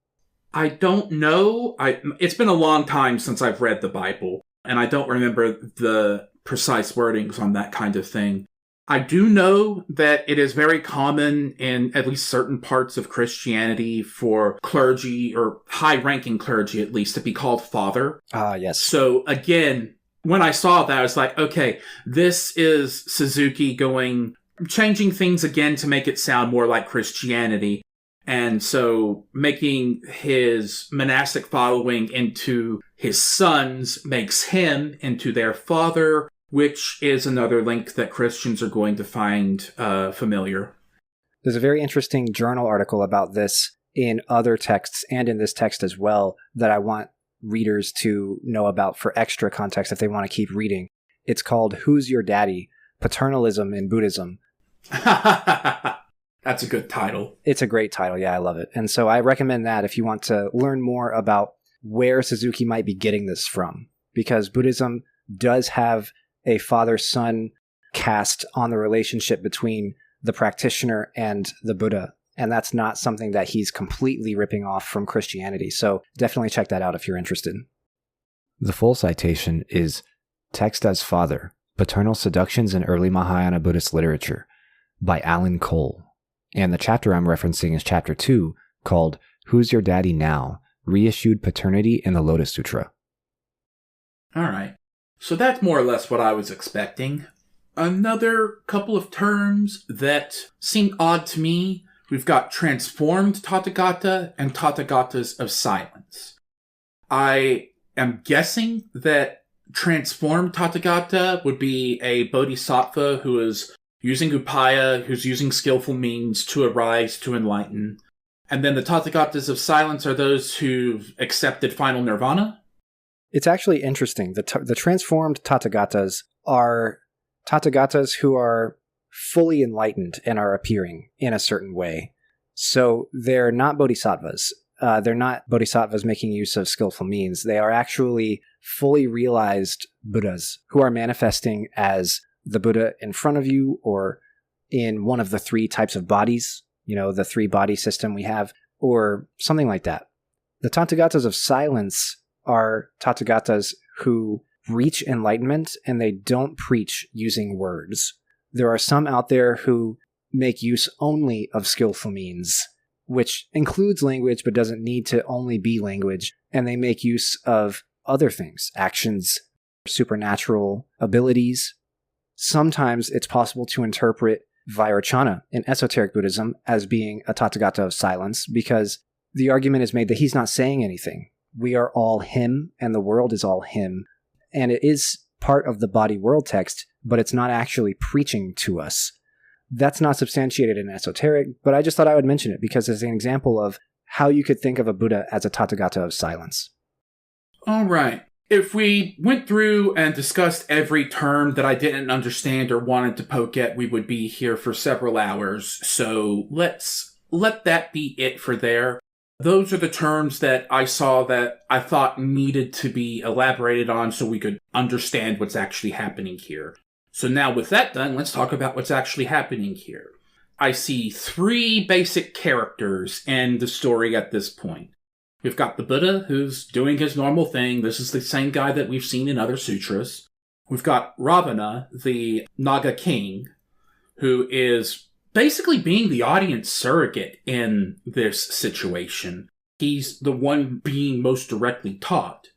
I don't know. It's been a long time since I've read the Bible, and I don't remember the precise wordings on that kind of thing. I do know that it is very common in at least certain parts of Christianity for clergy, or high-ranking clergy at least, to be called father. Ah, yes. So again, when I saw that, I was like, okay, this is Suzuki changing things again to make it sound more like Christianity. And so making his monastic following into his sons makes him into their father, which is another link that Christians are going to find familiar. There's a very interesting journal article about this in other texts and in this text as well that I want readers to know about for extra context if they want to keep reading. It's called Who's Your Daddy? Paternalism in Buddhism. That's a good title. It's a great title. Yeah, I love it. And so I recommend that if you want to learn more about where Suzuki might be getting this from, because Buddhism does have a father-son cast on the relationship between the practitioner and the Buddha. And that's not something that he's completely ripping off from Christianity. So definitely check that out if you're interested. The full citation is Text as Father, Paternal Seductions in Early Mahāyāna Buddhist Literature by Alan Cole. And the chapter I'm referencing is chapter 2, called Who's Your Daddy Now? Reissued Paternity in the Lotus Sutra. All right. So that's more or less what I was expecting. Another couple of terms that seem odd to me. We've got transformed Tathagata and Tathagatas of silence. I am guessing that transformed Tathagata would be a bodhisattva who is using upaya, who's using skillful means to arise, to enlighten. And then the Tathagatas of silence are those who've accepted final nirvana. It's actually interesting. The transformed Tathagatas are Tathagatas who are fully enlightened and are appearing in a certain way. So they're not bodhisattvas. They're not bodhisattvas making use of skillful means. They are actually fully realized Buddhas who are manifesting as the Buddha in front of you or in one of the three types of bodies, the three body system we have, or something like that. The Tathagatas of silence are Tathagatas who reach enlightenment and they don't preach using words. There are some out there who make use only of skillful means, which includes language but doesn't need to only be language, and they make use of other things, actions, supernatural abilities. Sometimes it's possible to interpret Vairocana in esoteric Buddhism as being a Tathagata of silence because the argument is made that he's not saying anything. We are all him, and the world is all him. And it is part of the body world text, but it's not actually preaching to us. That's not substantiated in esoteric, but I just thought I would mention it because it's an example of how you could think of a Buddha as a Tathagata of silence. All right. If we went through and discussed every term that I didn't understand or wanted to poke at, we would be here for several hours. So let's let that be it for there. Those are the terms that I saw that I thought needed to be elaborated on so we could understand what's actually happening here. So now with that done, let's talk about what's actually happening here. I see three basic characters in the story at this point. We've got the Buddha, who's doing his normal thing. This is the same guy that we've seen in other sutras. We've got Ravana, the Naga king, who is basically being the audience surrogate in this situation. He's the one being most directly taught.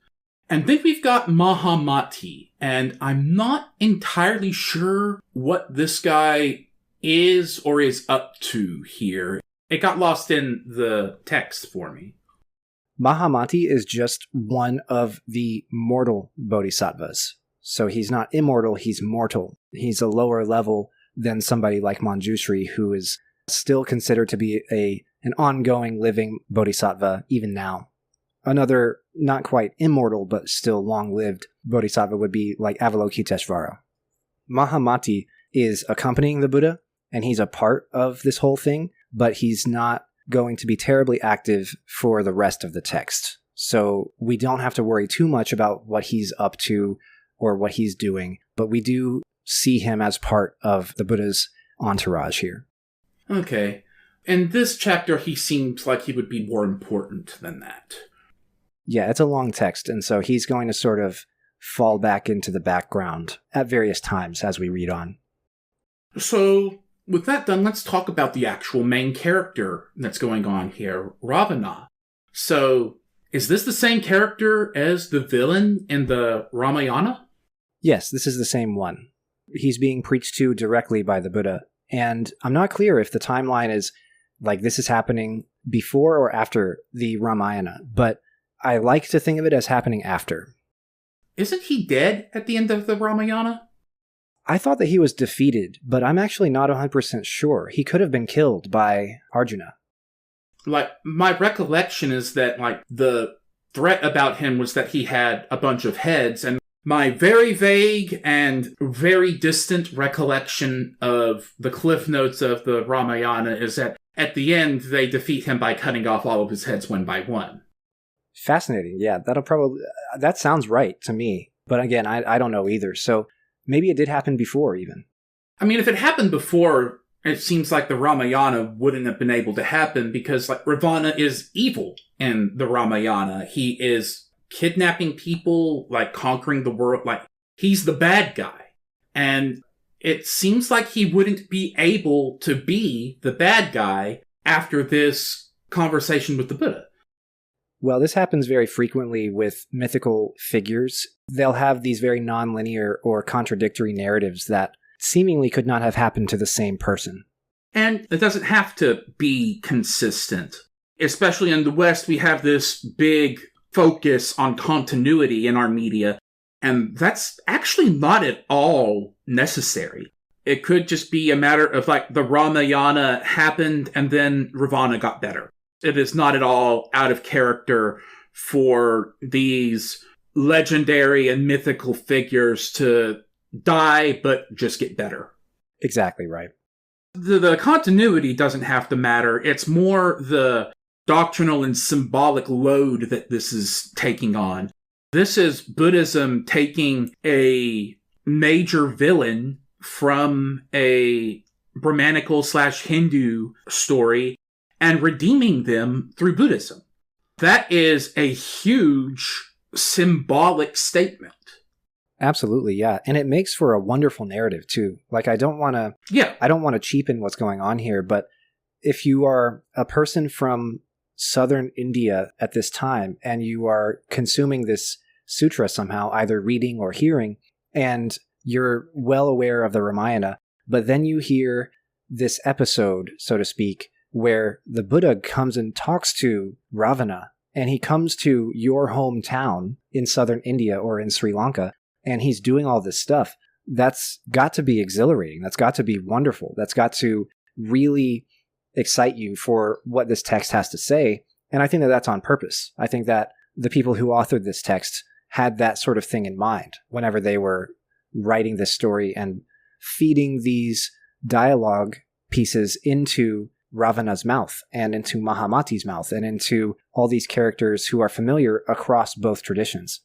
And then we've got Mahamati, and I'm not entirely sure what this guy is or is up to here. It got lost in the text for me. Mahamati is just one of the mortal bodhisattvas. So he's not immortal, he's mortal. He's a lower level than somebody like Manjushri, who is still considered to be an ongoing living bodhisattva even now. Another not quite immortal but still long-lived bodhisattva would be like Avalokiteshvara. Mahamati is accompanying the Buddha, and he's a part of this whole thing, but he's not going to be terribly active for the rest of the text. So we don't have to worry too much about what he's up to or what he's doing, but we do see him as part of the Buddha's entourage here. Okay. In this chapter, he seems like he would be more important than that. Yeah, it's a long text, and so he's going to sort of fall back into the background at various times as we read on. So, with that done, let's talk about the actual main character that's going on here, Ravana. So, is this the same character as the villain in the Ramayana? Yes, this is the same one. He's being preached to directly by the Buddha, and I'm not clear if the timeline is like this is happening before or after the Ramayana, but I like to think of it as happening after. Isn't he dead at the end of the Ramayana? I thought that he was defeated, but I'm actually not 100% sure. He could have been killed by Arjuna. Like, my recollection is that, like, the threat about him was that he had a bunch of heads, and my very vague and very distant recollection of the cliff notes of the Ramayana is that at the end they defeat him by cutting off all of his heads one by one. Fascinating. Yeah, that sounds right to me. But again, I don't know either. So maybe it did happen before even. I mean, if it happened before, it seems like the Ramayana wouldn't have been able to happen because, like, Ravana is evil in the Ramayana. He is kidnapping people, like, conquering the world. Like, he's the bad guy. And it seems like he wouldn't be able to be the bad guy after this conversation with the Buddha. Well, this happens very frequently with mythical figures. They'll have these very nonlinear or contradictory narratives that seemingly could not have happened to the same person. And it doesn't have to be consistent. Especially in the West, we have this big focus on continuity in our media, and that's actually not at all necessary. It could just be a matter of, like, the Ramayana happened and then Ravana got better. It is not at all out of character for these legendary and mythical figures to die, but just get better. Exactly right. The continuity doesn't have to matter. It's more the doctrinal and symbolic load that this is taking on. This is Buddhism taking a major villain from a Brahmanical/Hindu story and redeeming them through Buddhism. That is a huge symbolic statement. Absolutely, yeah. And it makes for a wonderful narrative, too. Like, I don't want to cheapen what's going on here, but if you are a person from southern India at this time and you are consuming this sutra somehow, either reading or hearing, and you're well aware of the Ramayana, but then you hear this episode, so to speak, where the Buddha comes and talks to Ravana, and he comes to your hometown in southern India or in Sri Lanka, and he's doing all this stuff. That's got to be exhilarating. That's got to be wonderful. That's got to really excite you for what this text has to say. And I think that that's on purpose. I think that the people who authored this text had that sort of thing in mind whenever they were writing this story and feeding these dialogue pieces into Ravana's mouth and into Mahamati's mouth and into all these characters who are familiar across both traditions.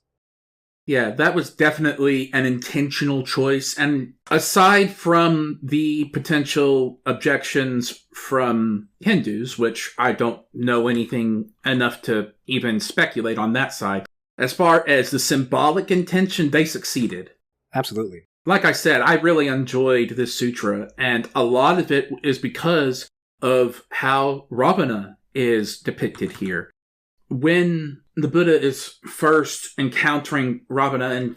Yeah, that was definitely an intentional choice. And aside from the potential objections from Hindus, which I don't know anything enough to even speculate on that side, as far as the symbolic intention, they succeeded. Absolutely. Like I said, I really enjoyed this sutra, and a lot of it is because of how Ravana is depicted here. When the Buddha is first encountering Ravana and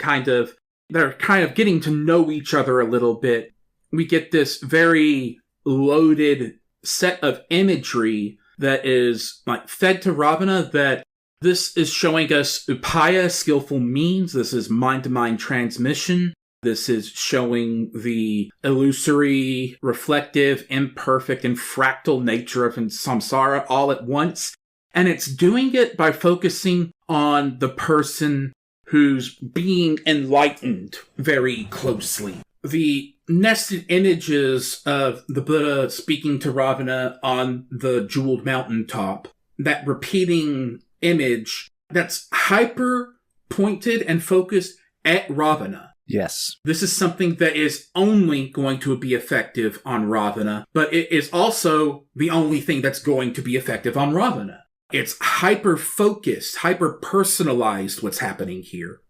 they're kind of getting to know each other a little bit, we get this very loaded set of imagery that is like fed to Ravana, that this is showing us upaya, skillful means. This is mind-to-mind transmission. This is showing the illusory, reflective, imperfect, and fractal nature of samsara all at once. And it's doing it by focusing on the person who's being enlightened very closely. The nested images of the Buddha speaking to Ravana on the jeweled mountaintop, that repeating image that's hyper pointed and focused at Ravana. Yes. This is something that is only going to be effective on Ravana, but it is also the only thing that's going to be effective on Ravana. It's hyper-focused, hyper-personalized what's happening here.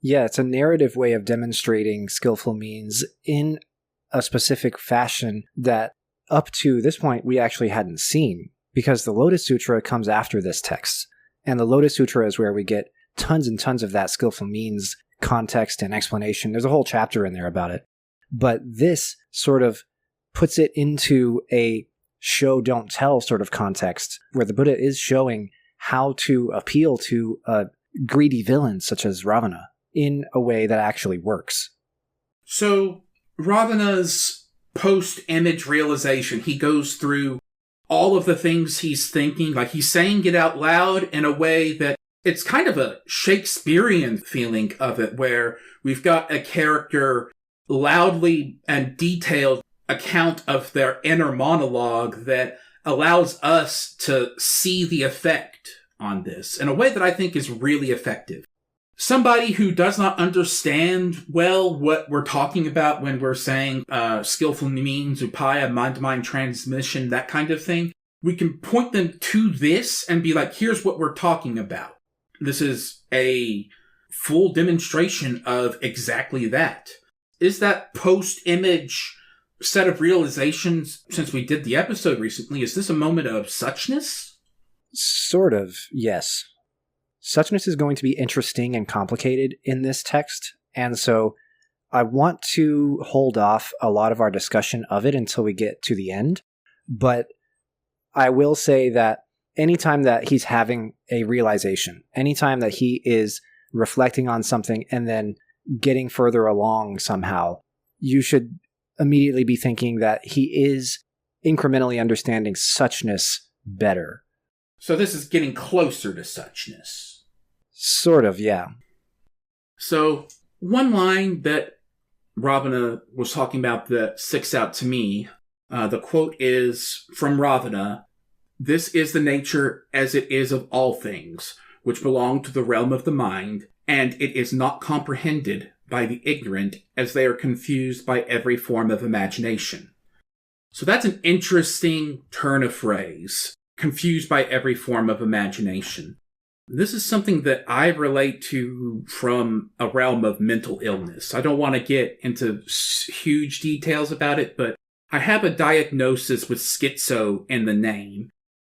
Yeah, it's a narrative way of demonstrating skillful means in a specific fashion that up to this point we actually hadn't seen, because the Lotus Sutra comes after this text. And the Lotus Sutra is where we get tons and tons of that skillful means context and explanation. There's a whole chapter in there about it. But this sort of puts it into a show, don't tell sort of context, where the Buddha is showing how to appeal to a greedy villain such as Ravana in a way that actually works. So Ravana's post-image realization, he goes through all of the things he's thinking, like he's saying it out loud in a way that it's kind of a Shakespearean feeling of it, where we've got a character loudly and detailed account of their inner monologue that allows us to see the effect on this in a way that I think is really effective. Somebody who does not understand well what we're talking about when we're saying skillful means, upaya, mind-to-mind transmission, that kind of thing, we can point them to this and be like, here's what we're talking about. This is a full demonstration of exactly that. Is that post-image set of realizations, since we did the episode recently, is this a moment of suchness? Sort of, yes. Suchness is going to be interesting and complicated in this text, and so I want to hold off a lot of our discussion of it until we get to the end, but I will say that anytime that he's having a realization, anytime that he is reflecting on something and then getting further along somehow, you should immediately be thinking that he is incrementally understanding suchness better. So this is getting closer to suchness. Sort of, yeah. So one line that Ravana was talking about that sticks out to me, the quote is from Ravana, "This is the nature as it is of all things, which belong to the realm of the mind, and it is not comprehended by the ignorant as they are confused by every form of imagination." So that's an interesting turn of phrase, confused by every form of imagination. This is something that I relate to from a realm of mental illness. I don't want to get into huge details about it, but I have a diagnosis with schizo in the name.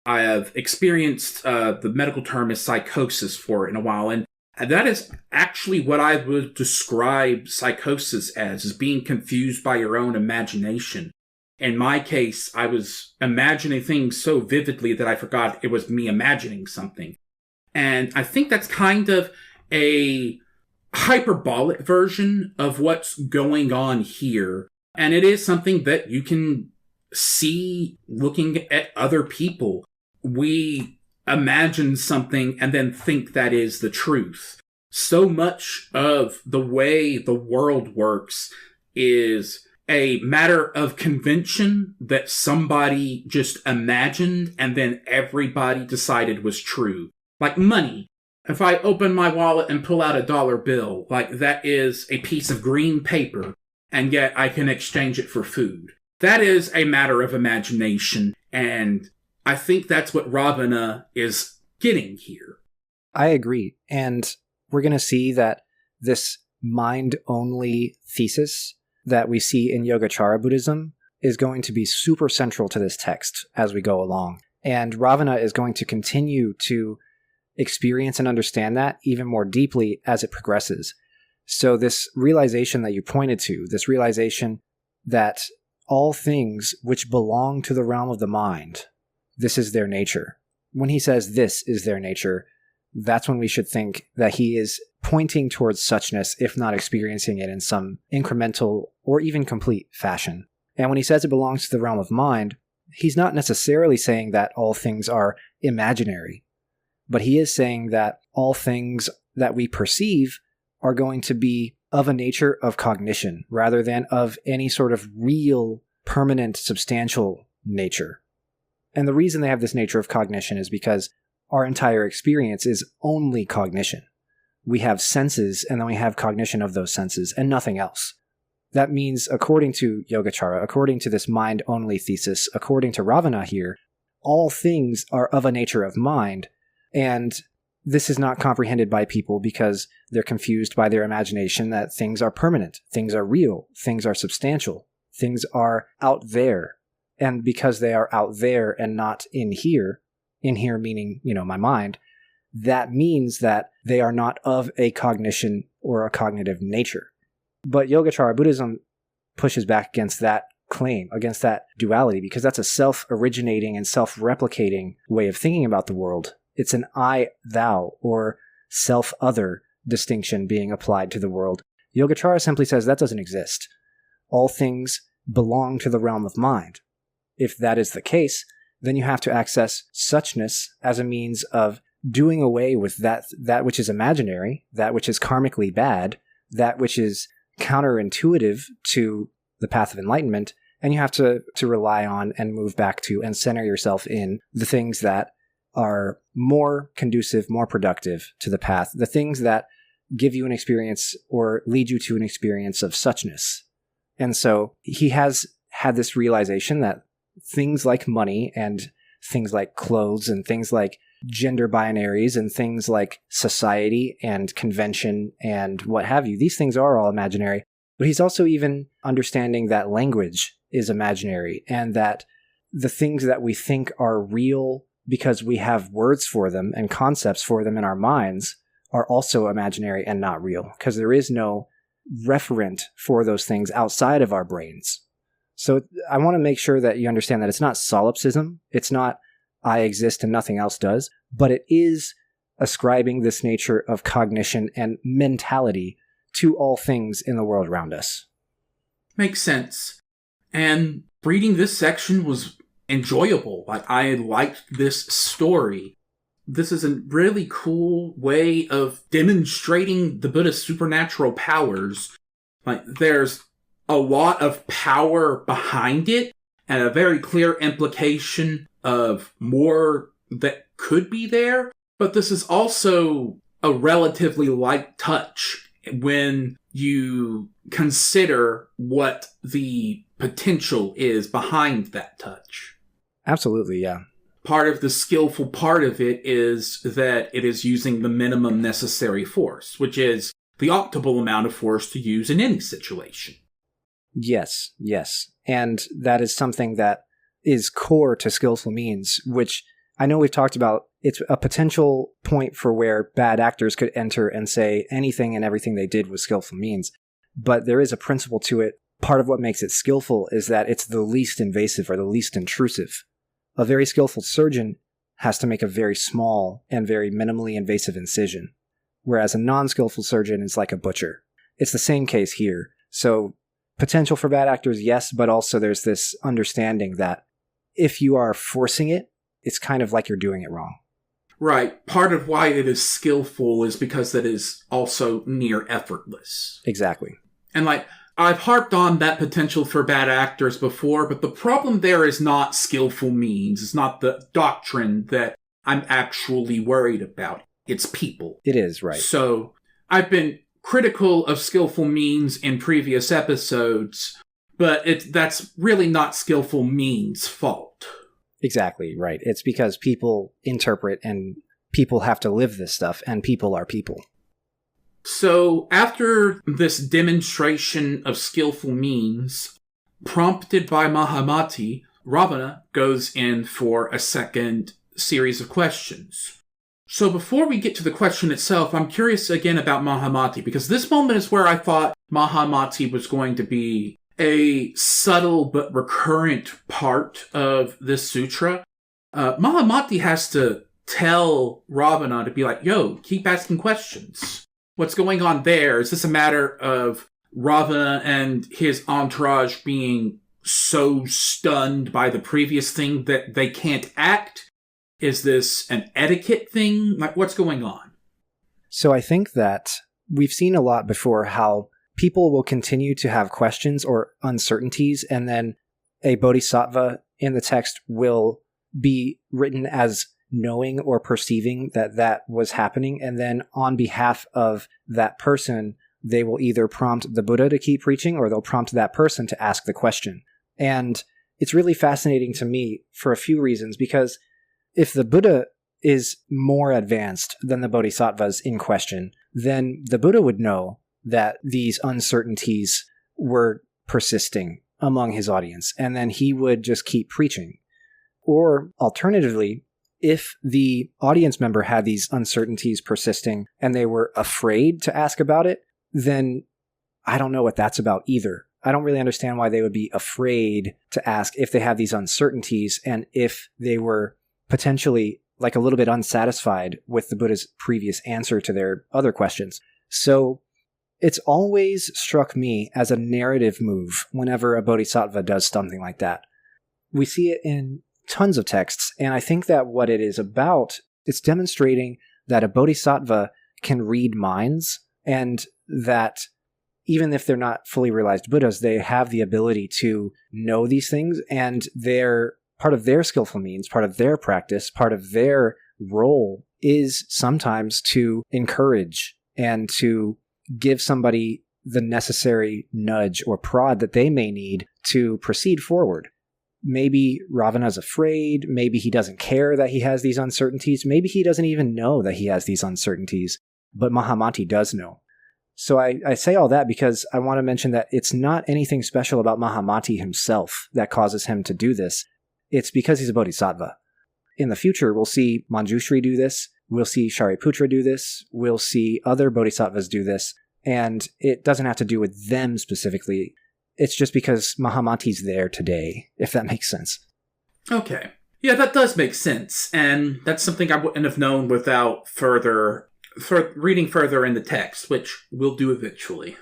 I have experienced the medical term is psychosis for it in a while, and that is actually what I would describe psychosis as being confused by your own imagination. In my case, I was imagining things so vividly that I forgot it was me imagining something. And I think that's kind of a hyperbolic version of what's going on here. And it is something that you can see looking at other people. We imagine something and then think that is the truth. So much of the way the world works is a matter of convention that somebody just imagined and then everybody decided was true. Like money. If I open my wallet and pull out a dollar bill, like that is a piece of green paper, and yet I can exchange it for food. That is a matter of imagination, and I think that's what Ravana is getting here. I agree. And we're going to see that this mind-only thesis that we see in Yogācāra Buddhism is going to be super central to this text as we go along. And Ravana is going to continue to experience and understand that even more deeply as it progresses. So this realization that you pointed to, this realization that all things which belong to the realm of the mind, this is their nature. When he says this is their nature, that's when we should think that he is pointing towards suchness, if not experiencing it in some incremental or even complete fashion. And when he says it belongs to the realm of mind, he's not necessarily saying that all things are imaginary, but he is saying that all things that we perceive are going to be of a nature of cognition rather than of any sort of real, permanent, substantial nature. And the reason they have this nature of cognition is because our entire experience is only cognition. We have senses, and then we have cognition of those senses, and nothing else. That means, according to Yogācāra, according to this mind-only thesis, according to Ravana here, all things are of a nature of mind, and this is not comprehended by people because they're confused by their imagination that things are permanent, things are real, things are substantial, things are out there. And because they are out there and not in here meaning, my mind, that means that they are not of a cognition or a cognitive nature. But Yogācāra Buddhism pushes back against that claim, against that duality, because that's a self-originating and self-replicating way of thinking about the world. It's an I-thou or self-other distinction being applied to the world. Yogācāra simply says that doesn't exist. All things belong to the realm of mind. If that is the case, then you have to access suchness as a means of doing away with that which is imaginary, that which is karmically bad, that which is counterintuitive to the path of enlightenment, and you have to rely on and move back to and center yourself in the things that are more conducive, more productive to the path, the things that give you an experience or lead you to an experience of suchness. And so he has had this realization that things like money and things like clothes and things like gender binaries and things like society and convention and what have you, these things are all imaginary. But he's also even understanding that language is imaginary and that the things that we think are real because we have words for them and concepts for them in our minds are also imaginary and not real, because there is no referent for those things outside of our brains. So I want to make sure that you understand that it's not solipsism, it's not I exist and nothing else does, but it is ascribing this nature of cognition and mentality to all things in the world around us. Makes sense. And reading this section was enjoyable. Like, I liked this story. This is a really cool way of demonstrating the Buddha's supernatural powers. Like, there's a lot of power behind it and a very clear implication of more that could be there. But this is also a relatively light touch when you consider what the potential is behind that touch. Absolutely, yeah. Part of the skillful part of it is that it is using the minimum necessary force, which is the optimal amount of force to use in any situation. Yes. And that is something that is core to skillful means, which I know we've talked about. It's a potential point for where bad actors could enter and say anything and everything they did was skillful means. But there is a principle to it. Part of what makes it skillful is that it's the least invasive or the least intrusive. A very skillful surgeon has to make a very small and very minimally invasive incision, whereas a non-skillful surgeon is like a butcher. It's the same case here. So potential for bad actors, yes, but also there's this understanding that if you are forcing it, it's kind of like you're doing it wrong. Right. Part of why it is skillful is because it is also near effortless. Exactly. And I've harped on that potential for bad actors before, but the problem there is not skillful means. It's not the doctrine that I'm actually worried about. It's people. It is, right. So I've been critical of skillful means in previous episodes, but that's really not skillful means' fault. Exactly, right. It's because people interpret and people have to live this stuff, and people are people. So after this demonstration of skillful means, prompted by Mahamati, Ravana goes in for a second series of questions. So before we get to the question itself, I'm curious again about Mahamati, because this moment is where I thought Mahamati was going to be a subtle but recurrent part of this sutra. Mahamati has to tell Ravana to be like, yo, keep asking questions. What's going on there? Is this a matter of Ravana and his entourage being so stunned by the previous thing that they can't act? Is this an etiquette thing? Like, what's going on? So I think that we've seen a lot before how people will continue to have questions or uncertainties, and then a bodhisattva in the text will be written as knowing or perceiving that that was happening, and then on behalf of that person, they will either prompt the Buddha to keep preaching, or they'll prompt that person to ask the question. And it's really fascinating to me for a few reasons, because if the Buddha is more advanced than the bodhisattvas in question, then the Buddha would know that these uncertainties were persisting among his audience, and then he would just keep preaching. Or alternatively, if the audience member had these uncertainties persisting and they were afraid to ask about it, then I don't know what that's about either. I don't really understand why they would be afraid to ask if they have these uncertainties, and if they were potentially like a little bit unsatisfied with the Buddha's previous answer to their other questions. So it's always struck me as a narrative move whenever a bodhisattva does something like that. We see it in tons of texts, and I think that what it is about, it's demonstrating that a bodhisattva can read minds, and that even if they're not fully realized Buddhas, they have the ability to know these things, and they're part of their skillful means, part of their practice, part of their role is sometimes to encourage and to give somebody the necessary nudge or prod that they may need to proceed forward. Maybe Ravana's afraid, maybe he doesn't care that he has these uncertainties, maybe he doesn't even know that he has these uncertainties, but Mahamati does know. So I say all that because I want to mention that it's not anything special about Mahamati himself that causes him to do this. It's because he's a bodhisattva. In the future, we'll see Manjushri do this, we'll see Shariputra do this, we'll see other bodhisattvas do this, and it doesn't have to do with them specifically. It's just because Mahamati's there today, if that makes sense. Okay. Yeah, that does make sense, and that's something I wouldn't have known without reading further in the text, which we'll do eventually.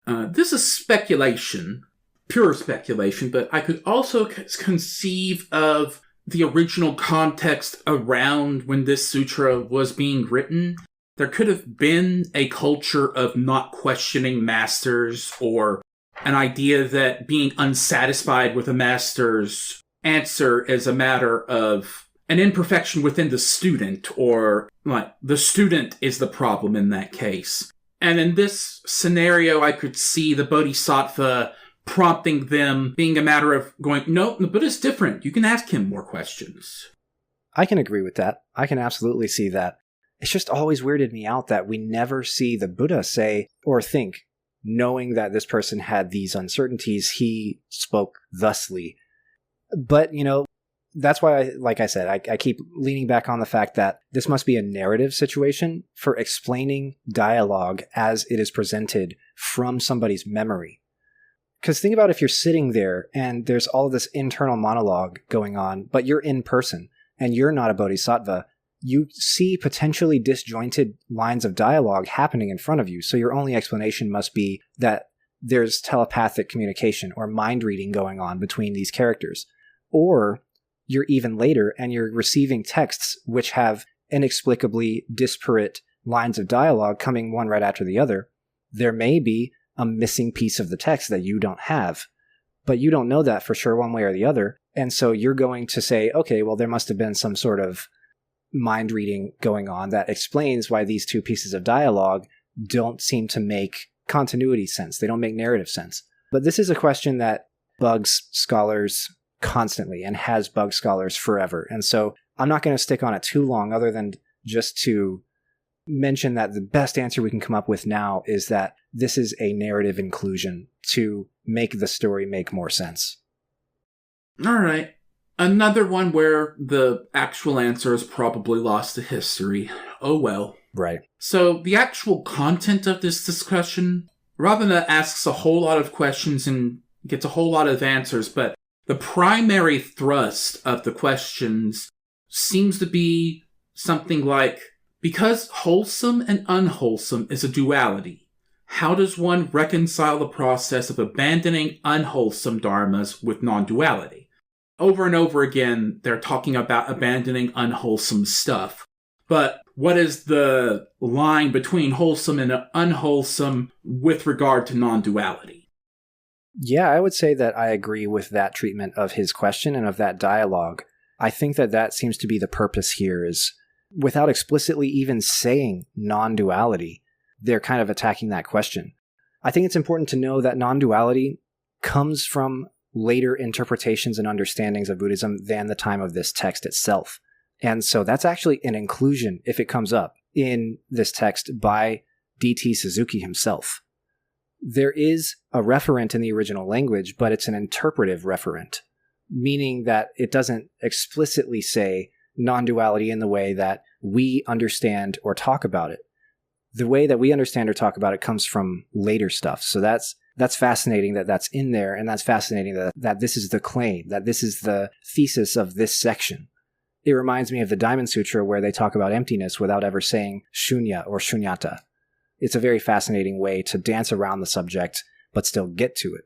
This is speculation, pure speculation, but I could also conceive of the original context around when this sutra was being written. There could have been a culture of not questioning masters, or an idea that being unsatisfied with a master's answer is a matter of an imperfection within the student, or like the student is the problem in that case. And in this scenario, I could see the bodhisattva prompting them being a matter of going, no, the Buddha's different. You can ask him more questions. I can agree with that. I can absolutely see that. It's just always weirded me out that we never see the Buddha say or think, knowing that this person had these uncertainties, he spoke thusly. But, that's why, like I said, I keep leaning back on the fact that this must be a narrative situation for explaining dialogue as it is presented from somebody's memory. Because think about if you're sitting there and there's all of this internal monologue going on, but you're in person and you're not a bodhisattva, you see potentially disjointed lines of dialogue happening in front of you. So your only explanation must be that there's telepathic communication or mind reading going on between these characters. Or you're even later and you're receiving texts which have inexplicably disparate lines of dialogue coming one right after the other. There may be a missing piece of the text that you don't have, but you don't know that for sure one way or the other. And so you're going to say, okay, well, there must have been some sort of mind reading going on that explains why these two pieces of dialogue don't seem to make continuity sense. They don't make narrative sense. But this is a question that bugs scholars constantly and has bugged scholars forever. And so I'm not going to stick on it too long other than just to mention that the best answer we can come up with now is that this is a narrative inclusion to make the story make more sense. All right. Another one where the actual answer is probably lost to history. Oh well. Right. So the actual content of this discussion, Ravana asks a whole lot of questions and gets a whole lot of answers, but the primary thrust of the questions seems to be something like, because wholesome and unwholesome is a duality, how does one reconcile the process of abandoning unwholesome dharmas with non-duality? Over and over again, they're talking about abandoning unwholesome stuff. But what is the line between wholesome and unwholesome with regard to non-duality? Yeah, I would say that I agree with that treatment of his question and of that dialogue. I think that that seems to be the purpose here is, without explicitly even saying non-duality, they're kind of attacking that question. I think it's important to know that non-duality comes from later interpretations and understandings of Buddhism than the time of this text itself. And so that's actually an inclusion, if it comes up, in this text by DT Suzuki himself. There is a referent in the original language, but it's an interpretive referent, meaning that it doesn't explicitly say non-duality in the way that we understand or talk about it. The way that we understand or talk about it comes from later stuff. So that's fascinating that that's in there, and that's fascinating that this is the claim, that this is the thesis of this section. It reminds me of the Diamond Sutra where they talk about emptiness without ever saying shunya or shunyata. It's a very fascinating way to dance around the subject, but still get to it.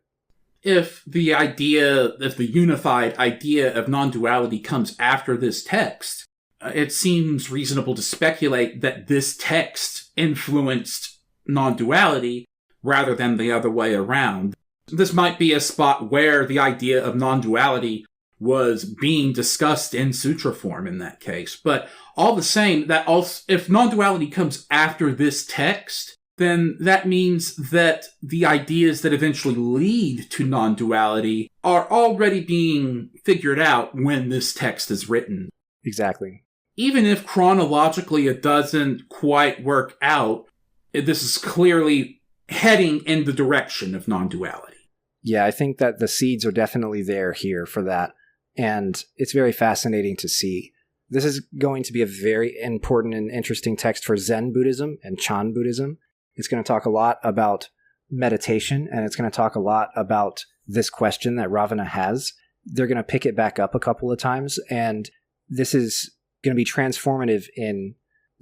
If the unified idea of non-duality comes after this text, it seems reasonable to speculate that this text influenced non-duality rather than the other way around. This might be a spot where the idea of non-duality was being discussed in sutra form in that case. But all the same, if non-duality comes after this text, then that means that the ideas that eventually lead to non-duality are already being figured out when this text is written. Exactly. Even if chronologically it doesn't quite work out, this is clearly heading in the direction of non-duality. Yeah, I think that the seeds are definitely there here for that. And it's very fascinating to see. This is going to be a very important and interesting text for Zen Buddhism and Chan Buddhism. It's going to talk a lot about meditation, and it's going to talk a lot about this question that Ravana has. They're going to pick it back up a couple of times, and this is going to be transformative in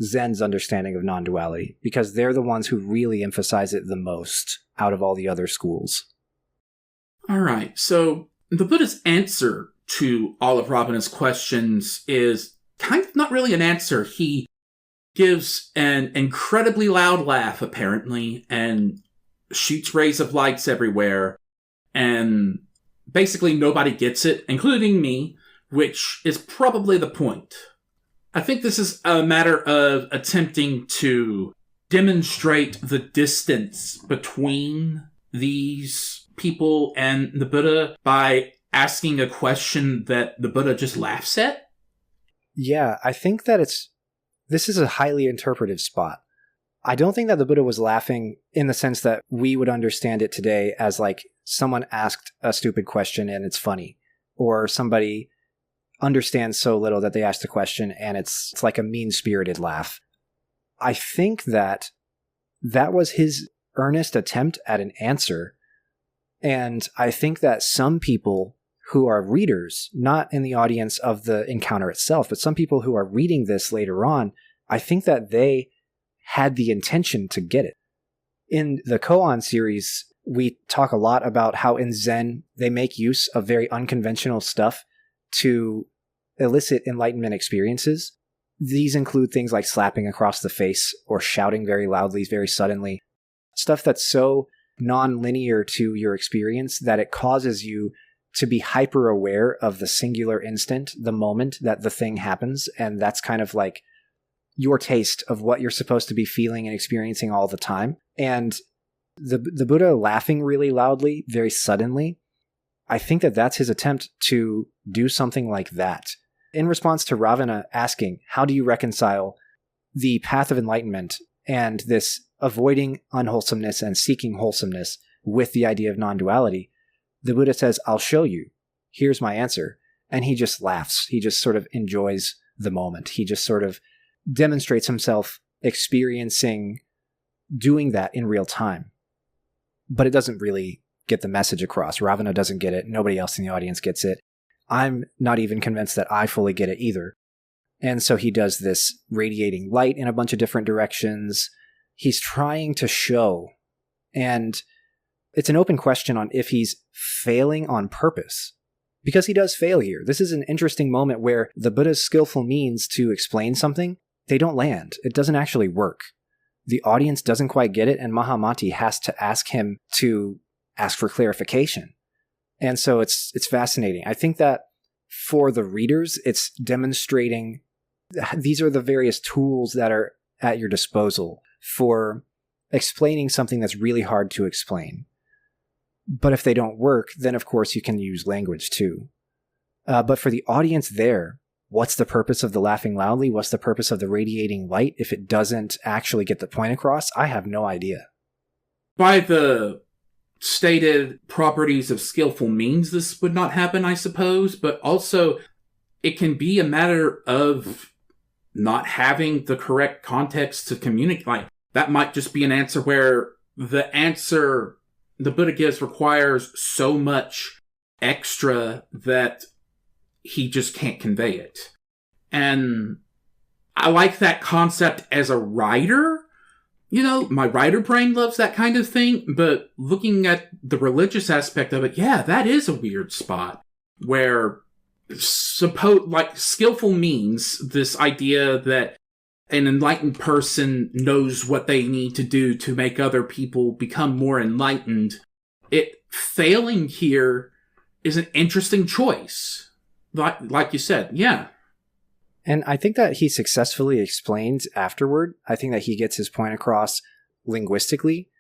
Zen's understanding of non-duality, because they're the ones who really emphasize it the most out of all the other schools. All right, so the Buddha's answer to all of Ravana's questions is kind of not really an answer. He gives an incredibly loud laugh, apparently, and shoots rays of lights everywhere, and basically nobody gets it, including me, which is probably the point. I think this is a matter of attempting to demonstrate the distance between these people and the Buddha by asking a question that the Buddha just laughs at? Yeah, I think that this is a highly interpretive spot. I don't think that the Buddha was laughing in the sense that we would understand it today as like someone asked a stupid question and it's funny, or somebody understands so little that they asked a question and it's like a mean-spirited laugh. I think that was his earnest attempt at an answer, and I think that some people who are readers, not in the audience of the encounter itself, but some people who are reading this later on, I think that they had the intention to get it. In the Koan series, we talk a lot about how in Zen, they make use of very unconventional stuff to elicit enlightenment experiences. These include things like slapping across the face or shouting very loudly, very suddenly. Stuff that's so non-linear to your experience that it causes you to be hyper aware of the singular instant, the moment that the thing happens. And that's kind of like your taste of what you're supposed to be feeling and experiencing all the time. And the Buddha laughing really loudly, very suddenly, I think that that's his attempt to do something like that. In response to Ravana asking, how do you reconcile the path of enlightenment and this avoiding unwholesomeness and seeking wholesomeness with the idea of non-duality, the Buddha says, I'll show you. Here's my answer. And he just laughs. He just sort of enjoys the moment. He just sort of demonstrates himself experiencing doing that in real time. But it doesn't really get the message across. Ravana doesn't get it. Nobody else in the audience gets it. I'm not even convinced that I fully get it either. And so he does this radiating light in a bunch of different directions. He's trying to show, and it's an open question on if he's failing on purpose, because he does fail here. This is an interesting moment where the Buddha's skillful means to explain something, they don't land. It doesn't actually work. The audience doesn't quite get it, and Mahamati has to ask him to ask for clarification. And so it's fascinating. I think that for the readers, it's demonstrating these are the various tools that are at your disposal for explaining something that's really hard to explain. But if they don't work, then of course you can use language too. But for the audience there, what's the purpose of the laughing loudly? What's the purpose of the radiating light if it doesn't actually get the point across? I have no idea. By the stated properties of skillful means, this would not happen, I suppose, but also it can be a matter of not having the correct context to communicate. Like, that might just be an answer where the answer the Buddha gives requires so much extra that he just can't convey it. And I like that concept as a writer. You know, my writer brain loves that kind of thing, but looking at the religious aspect of it, yeah, that is a weird spot where skillful means, this idea that an enlightened person knows what they need to do to make other people become more enlightened. It failing here is an interesting choice. Like you said, yeah. And I think that he successfully explains afterward. I think that he gets his point across linguistically,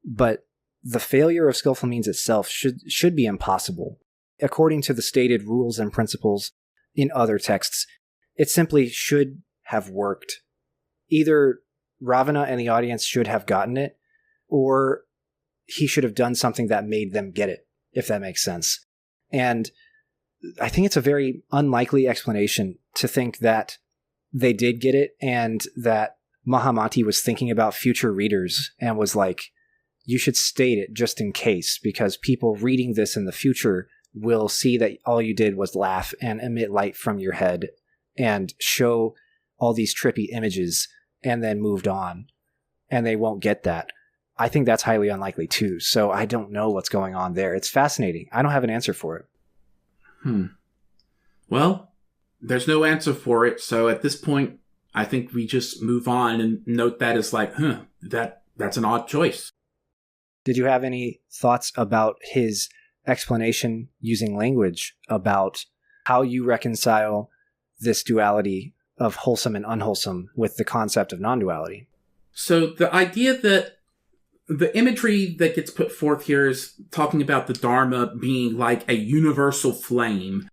but the failure of skillful means itself should be impossible. According to the stated rules and principles in other texts, it simply should have worked. Either Ravana and the audience should have gotten it, or he should have done something that made them get it, if that makes sense. And I think it's a very unlikely explanation to think that they did get it and that Mahamati was thinking about future readers and was like, you should state it just in case, because people reading this in the future will see that all you did was laugh and emit light from your head and show all these trippy images and then moved on, and they won't get that. I think that's highly unlikely too, so I don't know what's going on there. It's fascinating. I don't have an answer for it. Well, there's no answer for it, so at this point, I think we just move on and note that as like, that's an odd choice. Did you have any thoughts about his explanation using language about how you reconcile this duality of wholesome and unwholesome with the concept of non-duality? So the idea that the imagery that gets put forth here is talking about the Dharma being like a universal flame.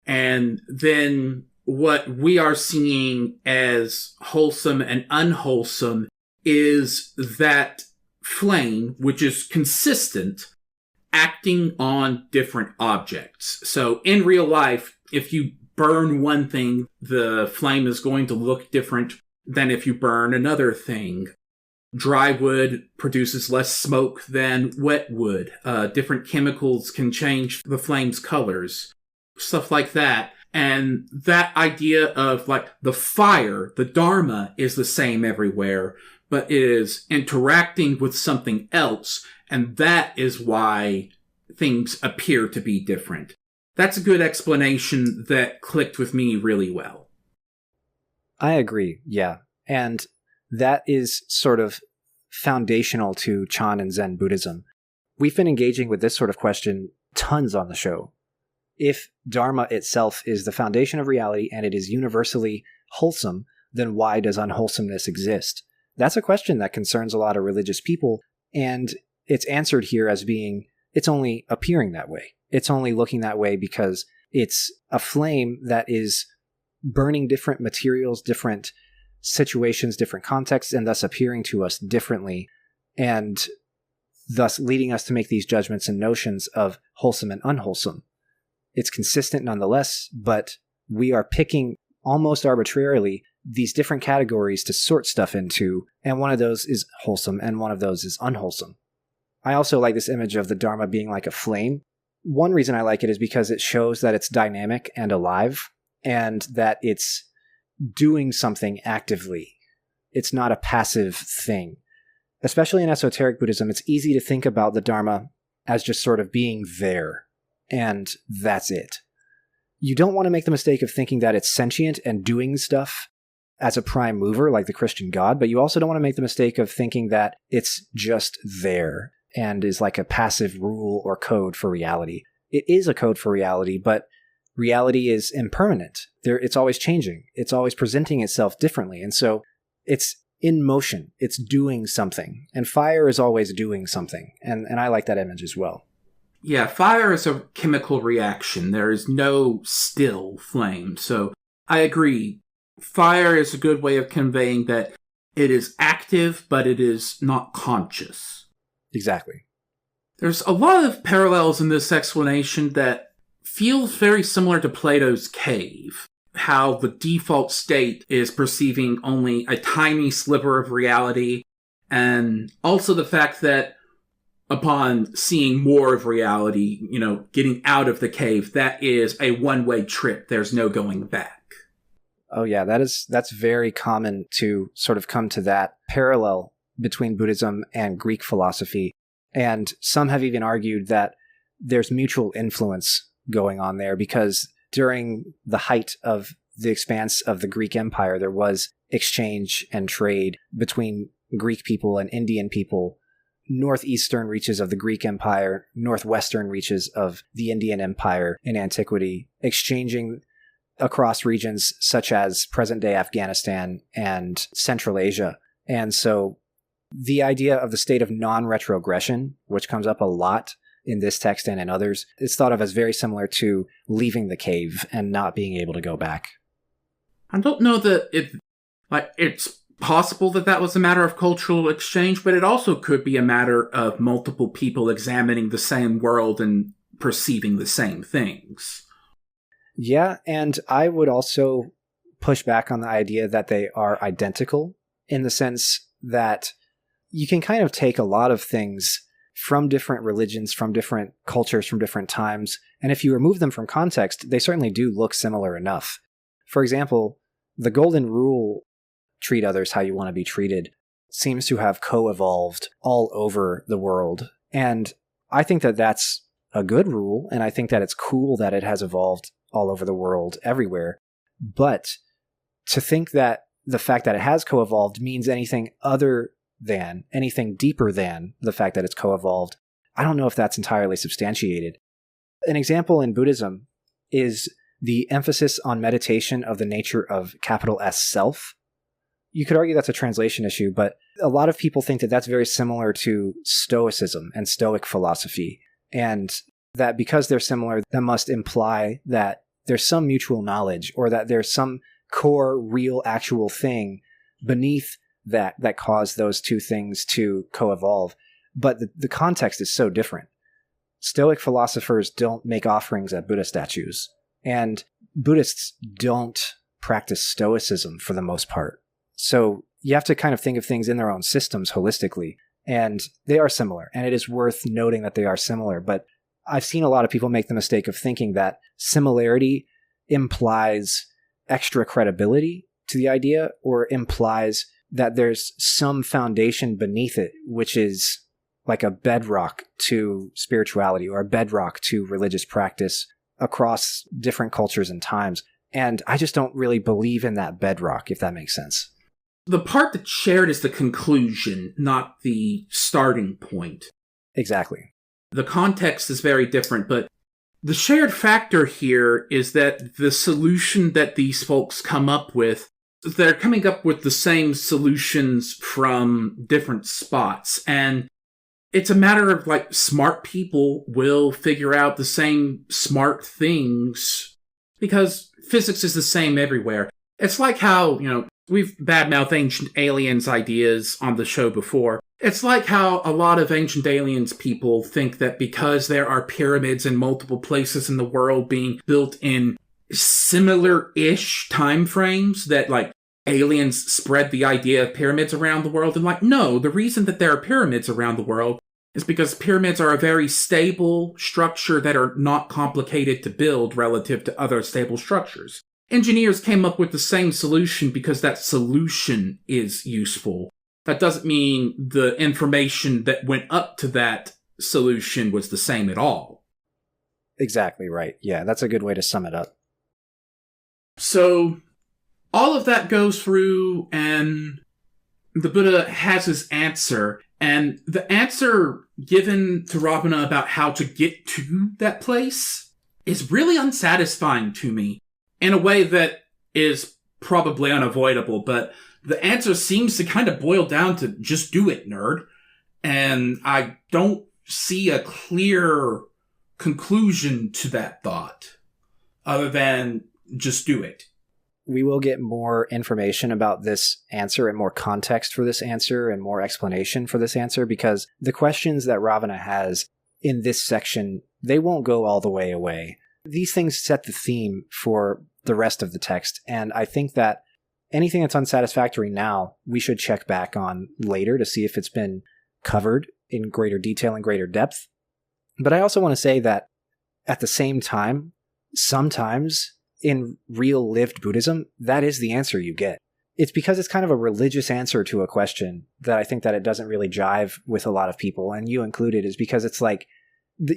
And then what we are seeing as wholesome and unwholesome is that flame, which is consistent, acting on different objects. So in real life, if you burn one thing, the flame is going to look different than if you burn another thing. Dry wood produces less smoke than wet wood. Different chemicals can change the flame's colors. Stuff like that. And that idea of like the fire, the Dharma, is the same everywhere, but it is interacting with something else. And that is why things appear to be different. That's a good explanation that clicked with me really well. I agree, yeah. And that is sort of foundational to Chan and Zen Buddhism. We've been engaging with this sort of question tons on the show. if Dharma itself is the foundation of reality and it is universally wholesome, then why does unwholesomeness exist? That's a question that concerns a lot of religious people, and it's answered here as being, it's only appearing that way. It's only looking that way because it's a flame that is burning different materials, different situations, different contexts, and thus appearing to us differently, and thus leading us to make these judgments and notions of wholesome and unwholesome. It's consistent nonetheless, but we are picking almost arbitrarily these different categories to sort stuff into, and one of those is wholesome and one of those is unwholesome. I also like this image of the Dharma being like a flame. One reason I like it is because it shows that it's dynamic and alive, and that it's doing something actively. It's not a passive thing. Especially in esoteric Buddhism, it's easy to think about the Dharma as just sort of being there, and that's it. You don't want to make the mistake of thinking that it's sentient and doing stuff as a prime mover like the Christian God, but you also don't want to make the mistake of thinking that it's just there and is like a passive rule or code for reality. It is a code for reality, but reality is impermanent. It's always changing. It's always presenting itself differently. And so it's in motion. It's doing something. And fire is always doing something. And I like that image as well. Yeah, fire is a chemical reaction. There is no still flame. So I agree. Fire is a good way of conveying that it is active, but it is not conscious. Exactly. There's a lot of parallels in this explanation that feels very similar to Plato's cave. How the default state is perceiving only a tiny sliver of reality, and also the fact that upon seeing more of reality, getting out of the cave, that is a one-way trip. There's no going back. Oh yeah, that's very common to sort of come to that parallel between Buddhism and Greek philosophy. And some have even argued that there's mutual influence going on there, because during the height of the expanse of the Greek Empire, there was exchange and trade between Greek people and Indian people, northeastern reaches of the Greek Empire, northwestern reaches of the Indian Empire in antiquity, exchanging across regions such as present-day Afghanistan and Central Asia. And so the idea of the state of non-retrogression, which comes up a lot in this text and in others, is thought of as very similar to leaving the cave and not being able to go back. I don't know that it's possible that was a matter of cultural exchange, but it also could be a matter of multiple people examining the same world and perceiving the same things. Yeah, and I would also push back on the idea that they are identical, in the sense that you can kind of take a lot of things from different religions, from different cultures, from different times, and if you remove them from context, they certainly do look similar enough. For example, the golden rule, treat others how you want to be treated, seems to have co-evolved all over the world. And I think that that's a good rule, and I think that it's cool that it has evolved all over the world, everywhere. But to think that the fact that it has co-evolved means anything other than, anything deeper than the fact that it's co-evolved, I don't know if that's entirely substantiated. An example in Buddhism is the emphasis on meditation of the nature of capital S self. You could argue that's a translation issue, but a lot of people think that that's very similar to Stoicism and Stoic philosophy, and that because they're similar, that must imply that there's some mutual knowledge, or that there's some core, real, actual thing beneath that caused those two things to co-evolve. But the context is so different. Stoic philosophers don't make offerings at Buddha statues, and Buddhists don't practice Stoicism for the most part. So you have to kind of think of things in their own systems holistically, and they are similar, and it is worth noting that they are similar. But I've seen a lot of people make the mistake of thinking that similarity implies extra credibility to the idea, or implies that there's some foundation beneath it, which is like a bedrock to spirituality or a bedrock to religious practice across different cultures and times. And I just don't really believe in that bedrock, if that makes sense. The part that's shared is the conclusion, not the starting point. Exactly. The context is very different, but The shared factor here is that the solution that these folks come up with, they're coming up with the same solutions from different spots. And it's a matter of, like, smart people will figure out the same smart things because physics is the same everywhere. It's like how, we've badmouthed ancient aliens ideas on the show before. It's like how a lot of ancient aliens people think that because there are pyramids in multiple places in the world being built in similar-ish time frames, that, like, aliens spread the idea of pyramids around the world. And, like, no, the reason that there are pyramids around the world is because pyramids are a very stable structure that are not complicated to build relative to other stable structures. Engineers came up with the same solution because that solution is useful. That doesn't mean the information that went up to that solution was the same at all. Exactly right. Yeah, that's a good way to sum it up. So, all of that goes through, and the Buddha has his answer. And the answer given to Ravana about how to get to that place is really unsatisfying to me in a way that is probably unavoidable. But the answer seems to kind of boil down to just do it, nerd. And I don't see a clear conclusion to that thought other than just do it. We will get more information about this answer and more context for this answer and more explanation for this answer, because the questions that Ravana has in this section, they won't go all the way away. These things set the theme for the rest of the text, and I think that anything that's unsatisfactory now, we should check back on later to see if it's been covered in greater detail and greater depth. But I also want to say that at the same time, sometimes in real lived Buddhism, that is the answer you get. It's because it's kind of a religious answer to a question that I think that it doesn't really jive with a lot of people, and you included, is because it's like,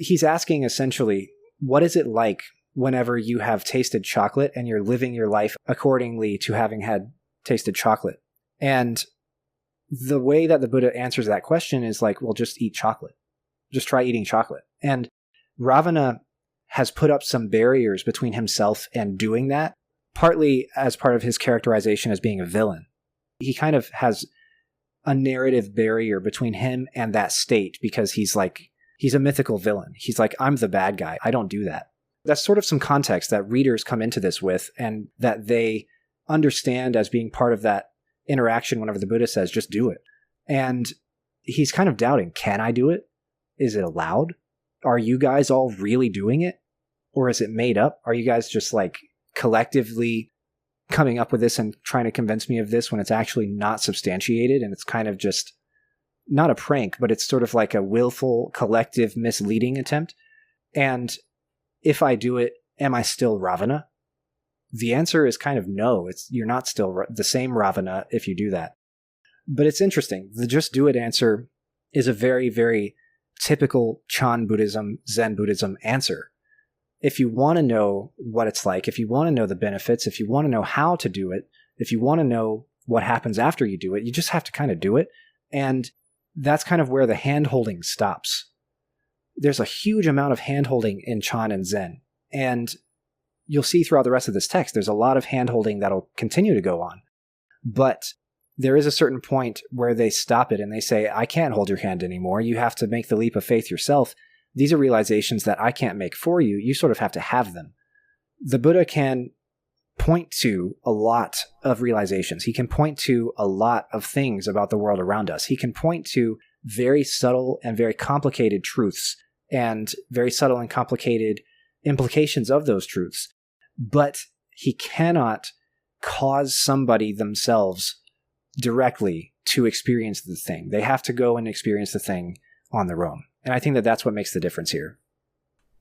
he's asking essentially, what is it like whenever you have tasted chocolate and you're living your life accordingly to having had tasted chocolate? And the way that the Buddha answers that question is like, well, just eat chocolate. Just try eating chocolate. And Ravana has put up some barriers between himself and doing that, partly as part of his characterization as being a villain. He kind of has a narrative barrier between him and that state because he's a mythical villain. He's like, I'm the bad guy. I don't do that. That's sort of some context that readers come into this with and that they understand as being part of that interaction whenever the Buddha says, just do it. And he's kind of doubting, can I do it? Is it allowed? Are you guys all really doing it? Or is it made up? Are you guys just like collectively coming up with this and trying to convince me of this when it's actually not substantiated and it's kind of just not a prank, but it's sort of like a willful, collective, misleading attempt? And if I do it, am I still Ravana? The answer is kind of no. You're not still the same Ravana if you do that. But it's interesting. The just do it answer is a very, very typical Chan Buddhism, Zen Buddhism answer. If you want to know what it's like, if you want to know the benefits, if you want to know how to do it, if you want to know what happens after you do it, you just have to kind of do it. And that's kind of where the hand-holding stops. There's a huge amount of hand-holding in Chan and Zen. And you'll see throughout the rest of this text, there's a lot of hand-holding that'll continue to go on. But there is a certain point where they stop it and they say, I can't hold your hand anymore. You have to make the leap of faith yourself. These are realizations that I can't make for you. You sort of have to have them. The Buddha can point to a lot of realizations. He can point to a lot of things about the world around us. He can point to very subtle and very complicated truths and very subtle and complicated implications of those truths. But he cannot cause somebody themselves directly to experience the thing. They have to go and experience the thing on their own. And I think that that's what makes the difference here.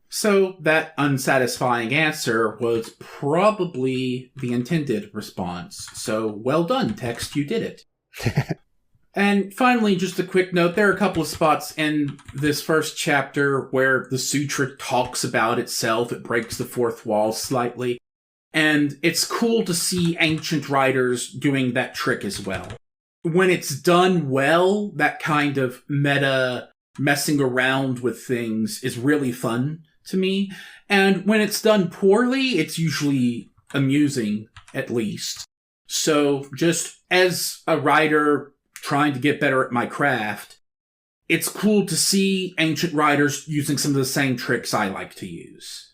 So that unsatisfying answer was probably the intended response. So well done, text, you did it. And finally, just a quick note, there are a couple of spots in this first chapter where the sutra talks about itself. It breaks the fourth wall slightly. And it's cool to see ancient writers doing that trick as well. When it's done well, that kind of meta messing around with things is really fun to me. And when it's done poorly, it's usually amusing, at least. So just as a writer trying to get better at my craft, it's cool to see ancient writers using some of the same tricks I like to use.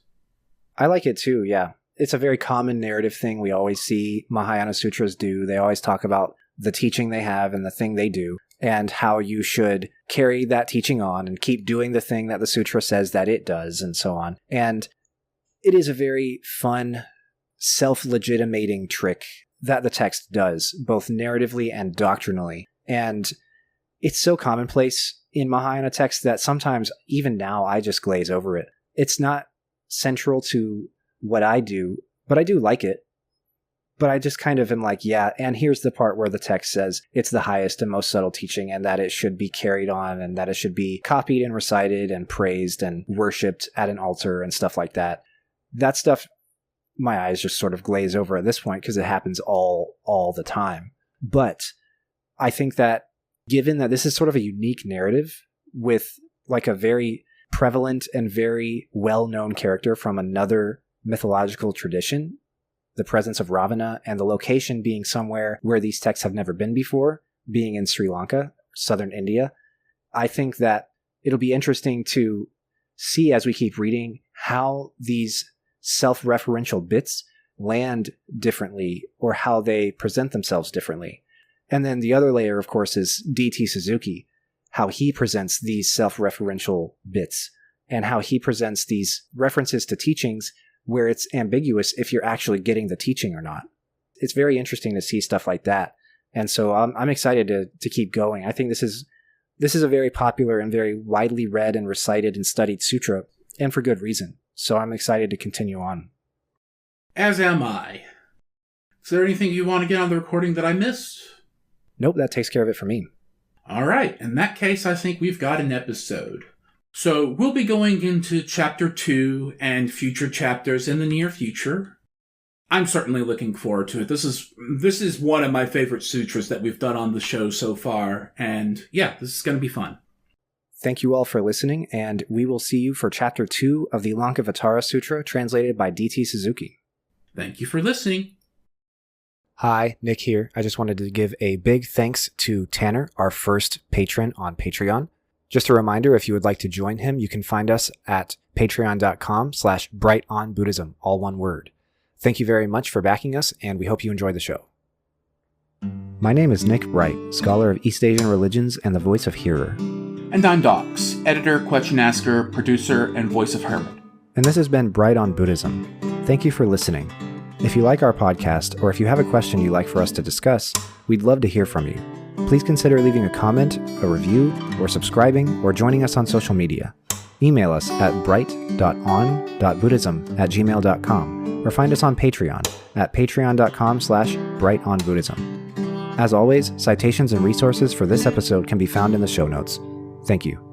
I like it too, yeah. It's a very common narrative thing we always see Mahāyāna sutras do. They always talk about the teaching they have and the thing they do, and how you should carry that teaching on and keep doing the thing that the sutra says that it does, and so on. And it is a very fun, self-legitimating trick that the text does, both narratively and doctrinally. And it's so commonplace in Mahāyāna texts that sometimes, even now, I just glaze over it. It's not central to what I do, but I do like it. But I just kind of am like, yeah, and here's the part where the text says it's the highest and most subtle teaching, and that it should be carried on, and that it should be copied and recited and praised and worshipped at an altar and stuff like that. That stuff, my eyes just sort of glaze over at this point because it happens all the time. But I think that given that this is sort of a unique narrative with like a very prevalent and very well-known character from another mythological tradition, the presence of Ravana, and the location being somewhere where these texts have never been before, being in Sri Lanka, southern India, I think that it'll be interesting to see as we keep reading how these self-referential bits land differently or how they present themselves differently. And then the other layer, of course, is DT Suzuki, how he presents these self-referential bits and how he presents these references to teachings where it's ambiguous if you're actually getting the teaching or not. It's very interesting to see stuff like that. And so I'm excited to keep going. I think this is a very popular and very widely read and recited and studied sutra, and for good reason. So I'm excited to continue on. As am I. Is there anything you want to get on the recording that I missed? Nope, that takes care of it for me. All right. In that case, I think we've got an episode. So we'll be going into Chapter 2 and future chapters in the near future. I'm certainly looking forward to it. This is one of my favorite sutras that we've done on the show so far. And yeah, this is going to be fun. Thank you all for listening, and we will see you for Chapter 2 of the Laṅkāvatāra Sutra, translated by DT Suzuki. Thank you for listening. Hi, Nick here. I just wanted to give a big thanks to Tanner, our first patron on Patreon. Just a reminder, if you would like to join him, you can find us at patreon.com/brightonbuddhism, all one word. Thank you very much for backing us, and we hope you enjoy the show. My name is Nick Bright, scholar of East Asian religions and the voice of Hearer. And I'm Docs, editor, question asker, producer, and voice of Hermit. And this has been Bright on Buddhism. Thank you for listening. If you like our podcast, or if you have a question you'd like for us to discuss, we'd love to hear from you. Please consider leaving a comment, a review, or subscribing, or joining us on social media. Email us at bright.on.buddhism@gmail.com, or find us on Patreon at patreon.com/brightonbuddhism. As always, citations and resources for this episode can be found in the show notes. Thank you.